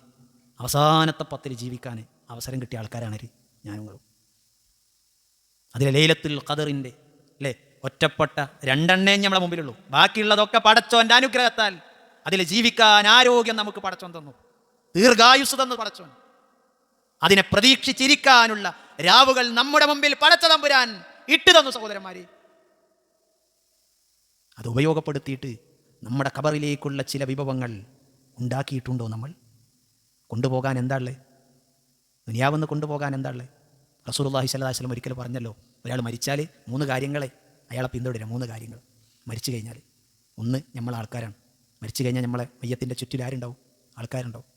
അവസാനത്തെ 10 ജീവിക്കാൻ അവസരം കിട്ടിയ ആൾക്കാരാണ് ഞാൻ നിങ്ങളും. അതിലെ ലൈലത്തുൽ ഖദറിൻ്റെ ഒറ്റപ്പെട്ട 2 നമ്മളെ മുമ്പിലുള്ളൂ. ബാക്കിയുള്ളതൊക്കെ പടച്ചോൻ്റെ അനുഗ്രഹത്താൽ അതിൽ ജീവിക്കാൻ ആരോഗ്യം നമുക്ക് പടച്ചോൻ തന്നു, ദീർഘായുസ് തന്നു പടച്ചോൻ. അതിനെ പ്രതീക്ഷിച്ചിരിക്കാനുള്ള രാവുകൾ നമ്മുടെ മുമ്പിൽ പടച്ച തമ്പുരാൻ ഇട്ടു തന്നു സഹോദരന്മാരെ. അത് ഉപയോഗപ്പെടുത്തിയിട്ട് നമ്മുടെ ഖബറിലേക്കുള്ള ചില വിഭവങ്ങൾ ഉണ്ടാക്കിയിട്ടുണ്ടോ? നമ്മൾ കൊണ്ടുപോകാൻ എന്താ ഉള്ളത്? ദുനിയാവെന്ന് കൊണ്ടുപോകാൻ എന്താ ഉള്ളത്? റസൂലുള്ളാഹി സ്വല്ലല്ലാഹി അലൈഹി വസല്ലം ഒരിക്കൽ പറഞ്ഞല്ലോ, ഒരാൾ മരിച്ചാൽ 3 കാര്യങ്ങളെ അയാളെ പിന്തുടരുക. 3 കാര്യങ്ങൾ മരിച്ചു കഴിഞ്ഞാൽ. ഒന്ന്, നമ്മളെ ആൾക്കാരാണ്. മരിച്ചു കഴിഞ്ഞാൽ നമ്മളെ മയ്യത്തിൻ്റെ ചുറ്റിൽ ആരുണ്ടാവും? ആൾക്കാരുണ്ടാവും,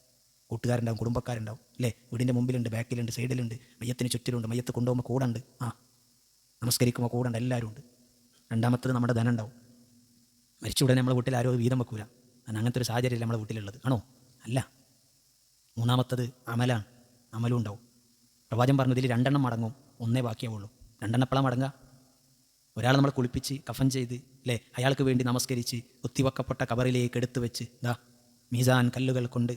കൂട്ടുകാരുണ്ടാവും, കുടുംബക്കാരുണ്ടാവും, അല്ലേ? വീടിൻ്റെ മുമ്പിലുണ്ട്, ബാക്കിലുണ്ട്, സൈഡിലുണ്ട്, മയ്യത്തിന് ചുറ്റിലുണ്ട്. മയ്യത്ത് കൊണ്ടുപോകുമ്പോൾ കൂടെ ഉണ്ട്, നമസ്കരിക്കുമ്പോൾ കൂടെ ഉണ്ട്, എല്ലാവരും ഉണ്ട്. രണ്ടാമത്തത് നമ്മുടെ ധനം ഉണ്ടാവും. മരിച്ച ഉടനെ നമ്മളെ വീട്ടിൽ ആരോ വീതം വെക്കൂല. അങ്ങനത്തെ ഒരു സാഹചര്യം നമ്മളെ വീട്ടിലുള്ളത് ആണോ? അല്ല. മൂന്നാമത്തത് അമലാണ്, അമലും ഉണ്ടാവും. പ്രവാചകൻ പറഞ്ഞു ഇതിൽ 2 മടങ്ങും, 1 ബാക്കിയാവുള്ളൂ. 2 എപ്പോഴാണ് മടങ്ങുക? ഒരാൾ നമ്മൾ കുളിപ്പിച്ച് കഫൻ ചെയ്ത്, അല്ലേ, അയാൾക്ക് വേണ്ടി നമസ്കരിച്ച് കുത്തിവെക്കപ്പെട്ട കബറിലേക്ക് എടുത്തു വെച്ച് മീസാൻ കല്ലുകൾ കൊണ്ട്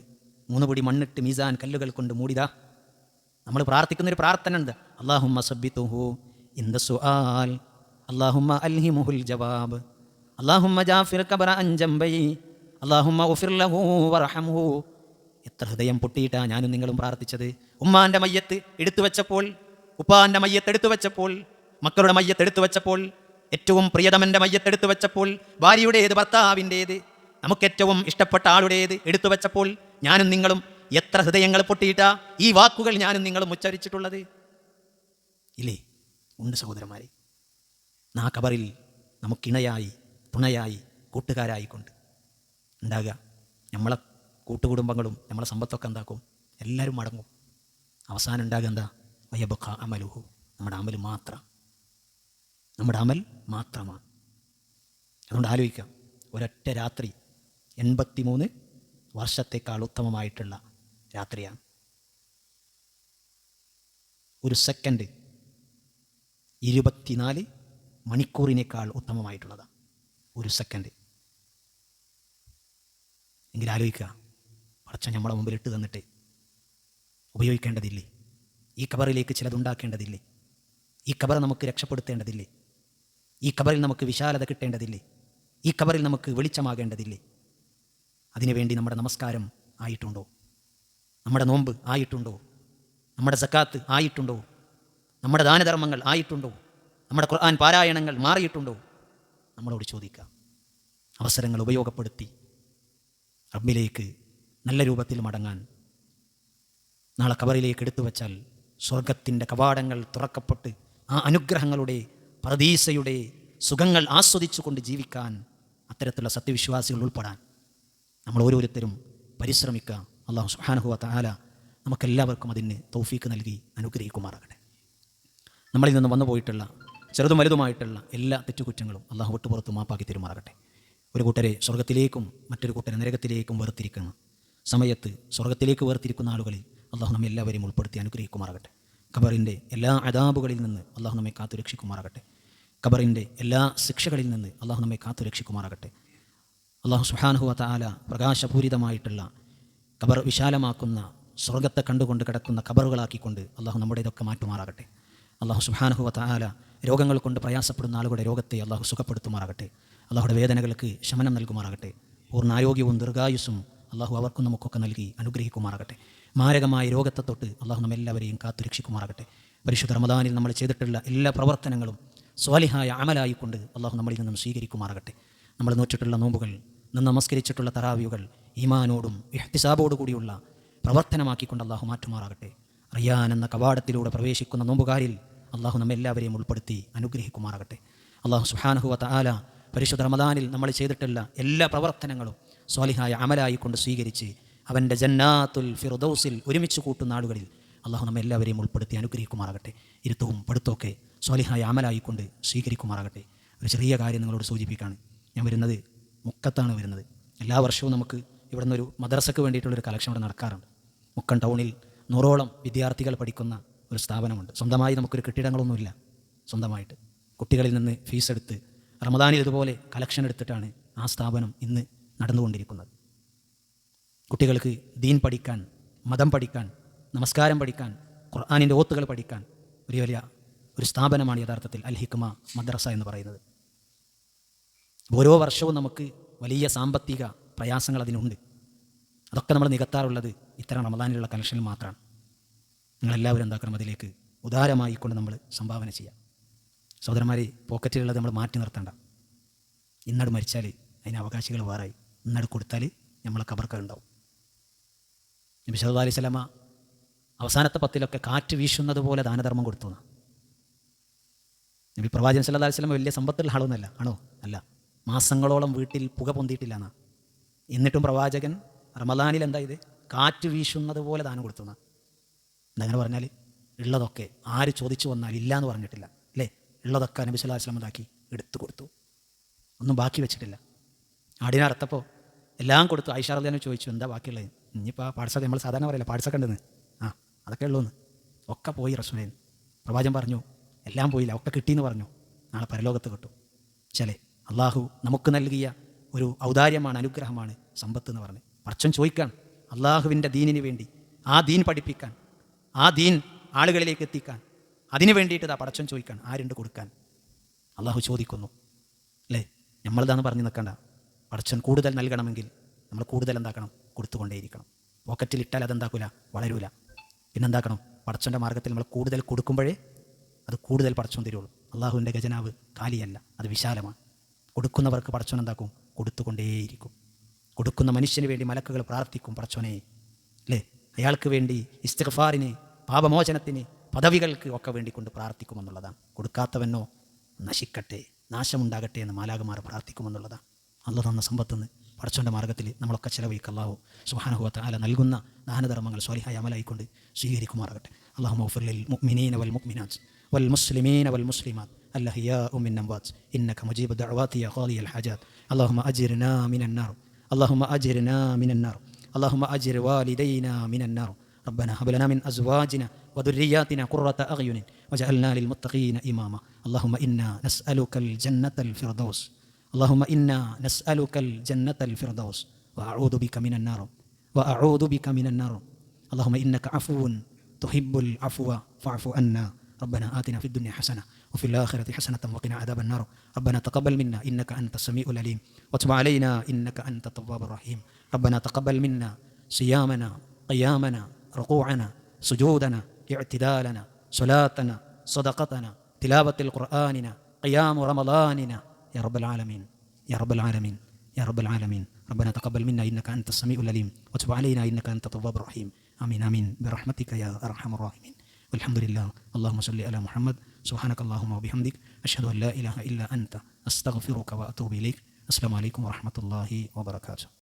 3 പിടി മണ്ണിട്ട് മീസാൻ കല്ലുകൾ കൊണ്ട് മൂടിതാ നമ്മൾ പ്രാർത്ഥിക്കുന്നൊരു പ്രാർത്ഥന ഉണ്ട്. അല്ലാഹുമ്മ സബ്ബിതുഹു ഇൻദ സുആൽ, അല്ലാഹുമ്മ അൽഹിമുഹുൽ ജവാബ്, അല്ലാഹുമ്മ ജാഫിർ ഖബറ അൻ ജംബൈ, അല്ലാഹുമ്മ ഗഫിർ ലഹു വർഹംഹു. എത്ര ഹൃദയം പൊട്ടിയിട്ടാ ഞാനും നിങ്ങളും പ്രാർത്ഥിച്ചത്. ഉമ്മാൻ്റെ മയ്യത്ത് എടുത്തു വെച്ചപ്പോൾ, ഉപ്പാൻ്റെ മയ്യത്ത് എടുത്തു വെച്ചപ്പോൾ, മക്കളുടെ മയ്യത്ത് എടുത്തു വെച്ചപ്പോൾ, ഏറ്റവും പ്രിയതമൻ്റെ മയ്യത്ത് എടുത്തു വെച്ചപ്പോൾ, ഭാര്യയുടേത്, ഭർത്താവിൻ്റേത്, നമുക്ക് ഏറ്റവും ഇഷ്ടപ്പെട്ട ആളുടേത് എടുത്തു വെച്ചപ്പോൾ ഞാനും നിങ്ങളും എത്ര ഹൃദയങ്ങൾ പൊട്ടിയിട്ടാ ഈ വാക്കുകൾ ഞാനും നിങ്ങളും ഉച്ചരിച്ചിട്ടുള്ളത് ഇല്ലേ? ഉണ്ട് സഹോദരന്മാരെ. ആ ഖബറിൽ നമുക്കിണയായി, തുണയായി, കൂട്ടുകാരായിക്കൊണ്ട് ഉണ്ടാകുക. നമ്മളെ കൂട്ടുകുടുംബങ്ങളും നമ്മളെ സമ്പത്തൊക്കെ എന്താക്കും? എല്ലാവരും മടങ്ങും. അവസാനം ഉണ്ടാകുക എന്താ? വയബഖ അമലുഹു, നമ്മുടെ അമൽ മാത്രം, നമ്മുടെ അമൽ മാത്രമാണ്. അതുകൊണ്ട് ആലോചിക്കാം, ഒരൊറ്റ രാത്രി 83 വർഷത്തേക്കാൾ ഉത്തമമായിട്ടുള്ള രാത്രിയാണ്. ഒരു സെക്കൻഡ് 24 മണിക്കൂറിനേക്കാൾ ഉത്തമമായിട്ടുള്ളതാണ് ഒരു സെക്കൻഡ്. എങ്കിൽ ആലോചിക്കുക, പടച്ചോൻ നമ്മളെ മുമ്പിൽ ഇട്ട് തന്നിട്ട് ഉപയോഗിക്കേണ്ടതില്ലേ? ഈ ഖബറിലേക്ക് ചിലതുണ്ടാക്കേണ്ടതില്ലേ? ഈ ഖബർ നമുക്ക് രക്ഷപ്പെടുത്തേണ്ടതില്ലേ? ഈ ഖബറിൽ നമുക്ക് വിശാലത കിട്ടേണ്ടതില്ലേ? ഈ ഖബറിൽ നമുക്ക് വെളിച്ചമാകേണ്ടതില്ലേ? അതിനുവേണ്ടി നമ്മുടെ നമസ്കാരം ആയിട്ടുണ്ടോ? നമ്മുടെ നോമ്പ് ആയിട്ടുണ്ടോ? നമ്മുടെ സക്കാത്ത് ആയിട്ടുണ്ടോ? നമ്മുടെ ദാനധർമ്മങ്ങൾ ആയിട്ടുണ്ടോ? നമ്മുടെ ഖുർആൻ പാരായണങ്ങൾ മാറിയിട്ടുണ്ടോ? നമ്മളോട് ചോദിക്കാം. അവസരങ്ങൾ ഉപയോഗപ്പെടുത്തി റബ്ബിലേക്ക് നല്ല രൂപത്തിൽ മടങ്ങാൻ നാളെ ഖബറിലേക്ക് എടുത്തു വച്ചാൽ സ്വർഗത്തിൻ്റെ കവാടങ്ങൾ തുറക്കപ്പെട്ട് ആ അനുഗ്രഹങ്ങളുടെ പരദീസയുടെ സുഖങ്ങൾ ആസ്വദിച്ചുകൊണ്ട് ജീവിക്കാൻ അത്തരത്തിലുള്ള സത്യവിശ്വാസികൾ ഉൾപ്പെടാൻ നമ്മൾ ഓരോരുത്തരും പരിശ്രമിക്കുക. അല്ലാഹു സുബ്ഹാനഹു വ തആല നമുക്കെല്ലാവർക്കും അതിന് തൗഫീക്ക് നൽകി അനുഗ്രഹിക്കുമാറാകട്ടെ. നമ്മളിൽ നിന്ന് വന്നു പോയിട്ടുള്ള ചെറുതും വലുതുമായിട്ടുള്ള എല്ലാ തെറ്റുകുറ്റങ്ങളും അല്ലാഹു വിട്ടുപുറത്ത് മാപ്പാക്കി തരുമാറാകട്ടെ. ഒരു കൂട്ടരെ സ്വർഗത്തിലേക്കും മറ്റൊരു കൂട്ടരെ നരകത്തിലേക്കും വേർതിരിക്കുന്ന സമയത്ത് സ്വർഗത്തിലേക്ക് വേർതിരിക്കുന്ന ആളുകളിൽ അല്ലാഹു നമ്മെ എല്ലാവരെയും ഉൾപ്പെടുത്തി അനുഗ്രഹിക്കുമാറാകട്ടെ. ഖബറിൻ്റെ എല്ലാ അദാബുകളിൽ നിന്ന് അല്ലാഹു നമ്മെ കാത്തു രക്ഷിക്കുമാറാകട്ടെ. ഖബറിൻ്റെ എല്ലാ ശിക്ഷകളിൽ നിന്ന് അല്ലാഹു നമ്മെ കാത്തു രക്ഷിക്കുമാറാകട്ടെ. അല്ലാഹു സുബ്ഹാനഹു വ തആല പ്രകാശപൂരിതമായിട്ടുള്ള ഖബർ വിശാലമാക്കുന്ന സ്വർഗത്തെ കണ്ടുകൊണ്ട് കിടക്കുന്ന ഖബറുകളാക്കിക്കൊണ്ട് അല്ലാഹു നമ്മുടെ ഇതൊക്കെ മാറ്റുമാറാകട്ടെ. അല്ലാഹു സുബ്ഹാനഹു വ തആല രോഗങ്ങൾ കൊണ്ട് പ്രയാസപ്പെടുന്ന ആളുകളുടെ രോഗത്തെ അല്ലാഹു സുഖപ്പെടുത്തുമാറാകട്ടെ. അല്ലാഹുടെ വേദനകൾക്ക് ശമനം നൽകുമാറാകട്ടെ. പൂർണ്ണ ആരോഗ്യവും ദീർഘായുസ്സും അല്ലാഹു അവർക്കും നമുക്കൊക്കെ നൽകി അനുഗ്രഹിക്കുമാറാകട്ടെ. മാരകമായ രോഗത്തെ തൊട്ട് അല്ലാഹു നമ്മെല്ലാവരെയും കാത്തു രക്ഷിക്കുമാറാകട്ടെ. പരിശുദ്ധ റമദാനിൽ നമ്മൾ ചെയ്തിട്ടുള്ള എല്ലാ പ്രവർത്തനങ്ങളും സ്വാലിഹായ അമലായിക്കൊണ്ട് അല്ലാഹു നമ്മളിൽ നിന്നും സ്വീകരിക്കുമാറാകട്ടെ. നമ്മൾ നോറ്റിട്ടുള്ള നോമ്പുകൾ, നിന്ന് നമസ്കരിച്ചിട്ടുള്ള തറാവിയുകൾ ഈമാനോടും ഇഹ്തിസാബോടുകൂടിയുള്ള പ്രവർത്തനമാക്കിക്കൊണ്ട് അല്ലാഹു മാറ്റുമാറാകട്ടെ. റിയാൻ എന്ന കവാടത്തിലൂടെ പ്രവേശിക്കുന്ന നോമ്പുകാരിൽ അല്ലാഹു നമ്മെല്ലാവരെയും ഉൾപ്പെടുത്തി അനുഗ്രഹിക്കുമാറാകട്ടെ. അല്ലാഹു സുബ്ഹാനഹു വ തആല പരിശുദ്ധ റമദാനിൽ നമ്മൾ ചെയ്തിട്ടുള്ള എല്ലാ പ്രവർത്തനങ്ങളും സ്വാലിഹായ അമലായിക്കൊണ്ട് സ്വീകരിച്ച് അവൻ്റെ ജന്നാത്തുൽ ഫിർദൗസിൽ ഒരുമിച്ച് കൂട്ടുന്ന ആളുകളിൽ അള്ളാഹു നമ്മെ എല്ലാവരെയും ഉൾപ്പെടുത്തി അനുഗ്രഹിക്കുമാറാകട്ടെ. ഇരുത്തവും പഠിത്തമൊക്കെ സ്വാലിഹായ അമലായിക്കൊണ്ട് സ്വീകരിക്കുമാറാകട്ടെ. ഒരു ചെറിയ കാര്യം നിങ്ങളോട് സൂചിപ്പിക്കുകയാണ്. ഞാൻ വരുന്നത് മുക്കത്താണ് വരുന്നത്. എല്ലാ വർഷവും നമുക്ക് ഇവിടെ നിന്നൊരു മദ്രസയ്ക്ക് വേണ്ടിയിട്ടുള്ളൊരു കളക്ഷൻ ഇവിടെ നടക്കാറുണ്ട്. മുക്കം ടൗണിൽ 100ഓളം വിദ്യാർത്ഥികൾ പഠിക്കുന്ന ഒരു സ്ഥാപനമുണ്ട്. സ്വന്തമായി നമുക്കൊരു കെട്ടിടങ്ങളൊന്നുമില്ല. സ്വന്തമായിട്ട് കുട്ടികളിൽ നിന്ന് ഫീസ് എടുത്ത് റമദാനിൽ ഇതുപോലെ കളക്ഷൻ എടുത്തിട്ടാണ് ആ സ്ഥാപനം ഇന്ന് നടന്നുകൊണ്ടിരിക്കുന്നത്. കുട്ടികൾക്ക് ദീൻ പഠിക്കാൻ, മതം പഠിക്കാൻ, നമസ്കാരം പഠിക്കാൻ, ഖുർആനിൻ്റെ ഓത്തുകൾ പഠിക്കാൻ വലിയ ഒരു സ്ഥാപനമാണ് യഥാർത്ഥത്തിൽ അൽ ഹിക്മ മദ്രസ എന്ന് പറയുന്നത്. ഓരോ വർഷവും നമുക്ക് വലിയ സാമ്പത്തിക പ്രയാസങ്ങൾ അതിനുണ്ട്. അതൊക്കെ നമ്മൾ നികത്താറുള്ളത് ഇത്തരം റമദാനിലുള്ള കളക്ഷനിൽ മാത്രമാണ്. നിങ്ങളെല്ലാവരും എന്താക്കണം, അതിലേക്ക് ഉദാരമായി കൊണ്ട് നമ്മൾ സംഭാവന ചെയ്യാം. സഹോദരന്മാരെ, പോക്കറ്റിലുള്ളത് നമ്മൾ മാറ്റി നിർത്തേണ്ട. ഇന്നട് മരിച്ചാൽ അതിന് അവകാശികൾ വേറായി. ഇന്നട് കൊടുത്താൽ നമ്മളെ ഖബർക്ക ഉണ്ടാവും. നബി സല്ലല്ലാഹു അലൈഹി വസല്ലമ അവസാനത്തെ 10 കാറ്റ് വീശുന്നത് പോലെ ദാനധർമ്മം കൊടുത്തു. നബി പ്രവാചകൻ സല്ലല്ലാഹു അലൈഹി വസല്ലമ വലിയ സമ്പത്തുള്ള ആളൊന്നല്ല, ആണോ? അല്ല. മാസങ്ങളോളം വീട്ടിൽ പുക പൊന്തിയിട്ടില്ല എന്നാ. എന്നിട്ടും പ്രവാചകൻ റമദാനിൽ എന്താ ഇത് കാറ്റ് വീശുന്നത് പോലെ ദാനം കൊടുത്തു. എന്നങ്ങനെ പറഞ്ഞാൽ ഉള്ളതൊക്കെ ആര് ചോദിച്ചു വന്നാൽ ഇല്ല എന്ന് പറഞ്ഞിട്ടില്ല, അല്ലേ? ഉള്ളതൊക്കെ നബി സല്ലല്ലാഹു അലൈഹി വസല്ലമ ഇതാക്കി എടുത്തു കൊടുത്തു. ഒന്നും ബാക്കി വെച്ചിട്ടില്ല. ആടിനെ അറുത്തപ്പോൾ എല്ലാം കൊടുത്തു. ആയിഷ റളിയല്ലാഹു അൻഹ ചോദിച്ചു, എന്താ ബാക്കിയുള്ളത്? ഇനിയിപ്പോൾ പാഴ്സൊക്കെ നമ്മൾ സാധാരണ പറയില്ല, പാഴ്സൊക്കെ ഉണ്ടെന്ന്. അതൊക്കെ ഉള്ളൂന്ന്. ഒക്കെ പോയി റസൂലേന്ന്. പ്രവാചകൻ പറഞ്ഞു, എല്ലാം പോയില്ല, ഒക്കെ കിട്ടിയെന്ന് പറഞ്ഞു. നാളെ പരലോകത്ത് കിട്ടും. ചില അള്ളാഹു നമുക്ക് നൽകിയ ഒരു ഔദാര്യമാണ്, അനുഗ്രഹമാണ് സമ്പത്ത് എന്ന് പറഞ്ഞ്. പടച്ചോൻ ചോദിക്കാൻ അള്ളാഹുവിൻ്റെ ദീനിന് വേണ്ടി, ആ ദീൻ പഠിപ്പിക്കാൻ, ആ ദീൻ ആളുകളിലേക്ക് എത്തിക്കാൻ, അതിന് വേണ്ടിയിട്ട് പടച്ചോൻ ചോദിക്കാൻ ആരുണ്ട് കൊടുക്കാൻ? അള്ളാഹു ചോദിക്കുന്നു, അല്ലേ? നമ്മളിതാന്ന് പറഞ്ഞു നിൽക്കണ്ട. പടച്ചോൻ കൂടുതൽ നൽകണമെങ്കിൽ നമ്മൾ കൂടുതൽ എന്താക്കണം? കൊടുത്തുകൊണ്ടേയിരിക്കണം. പോക്കറ്റിലിട്ടാൽ അതെന്താക്കില്ല, വളരൂല. പിന്നെന്താക്കണം? പടച്ചോൻ്റെ മാർഗ്ഗത്തിൽ നമ്മൾ കൂടുതൽ കൊടുക്കുമ്പോഴേ അത് കൂടുതൽ പടച്ചോൻ തരുള്ളൂ. അള്ളാഹുവിൻ്റെ ഖജനാവ് കാലിയല്ല, അത് വിശാലമാണ്. കൊടുക്കുന്നവർക്ക് പടച്ചോൻ എന്താക്കും? കൊടുത്തുകൊണ്ടേയിരിക്കും. കൊടുക്കുന്ന മനുഷ്യന് വേണ്ടി മലക്കുകൾ പ്രാർത്ഥിക്കും, പടച്ചോനെ, അല്ലേ? അയാൾക്ക് വേണ്ടി ഇസ്തിഗ്ഫാറിന്, പാപമോചനത്തിന്, പദവികൾക്ക് ഒക്കെ വേണ്ടിക്കൊണ്ട് പ്രാർത്ഥിക്കുമെന്നുള്ളതാണ്. കൊടുക്കാത്തവനോ നശിക്കട്ടെ, നാശമുണ്ടാകട്ടെ എന്ന് മാലാഖമാർ പ്രാർത്ഥിക്കുമെന്നുള്ളതാണ്. അള്ളാഹു തന്ന സമ്പത്തുനിന്ന് പടച്ചോൻ്റെ മാർഗ്ഗത്തിൽ നമ്മളൊക്കെ ചിലവഴിക്കുക. അല്ലാഹു സുബ്ഹാനഹു വ തആല നൽകുന്ന ദാനധർമ്മങ്ങൾ സ്വാലിഹായ അമലായിക്കൊണ്ട് സ്വീകരിക്കുമാറാകട്ടെ. അല്ലാഹുമ്മ ഗ്ഫിർ ലിൽ മുഅ്മിനീന വൽ മുഅ്മിനാത്ത് വൽ മുസ്ലിമീന വൽ മുസ്ലിമാത്ത് الأحياء من الأموات إنك مجيب الدعوات يا قاضي الحاجات اللهم أجرنا من النار اللهم أجرنا من النار اللهم أجر والدينا من النار ربنا هب لنا من أزواجنا وذرياتنا قرة أعين وجعلنا للمتقين إماما اللهم إنا نسألك الجنة الفردوس اللهم إنا نسألك الجنة الفردوس وأعوذ بك من النار وأعوذ بك من النار اللهم إنك عفو تحب العفو فاعف عنا ربنا آتنا في الدنيا حسنة وفي الآخرة حسنة وقنا عذاب النار ربنا تقبل منا إنك أنت السميع العليم وتب علينا إنك أنت التواب الرحيم ربنا تقبل منا صيامنا قيامنا ركوعنا سجودنا اعتدالنا صلاتنا صدقتنا تلاوة القرآننا قيام رمضاننا يا رب العالمين يا رب العالمين يا رب العالمين ربنا تقبل منا إنك أنت السميع العليم وتب علينا إنك أنت التواب الرحيم آمين آمين برحمتك يا أرحم الراحمين والحمد لله اللهم صل على محمد سبحانك اللهم وبحمدك أشهد أن لا إله إلا أنت أستغفرك وأتوب إليك السلام عليكم ورحمة الله وبركاته.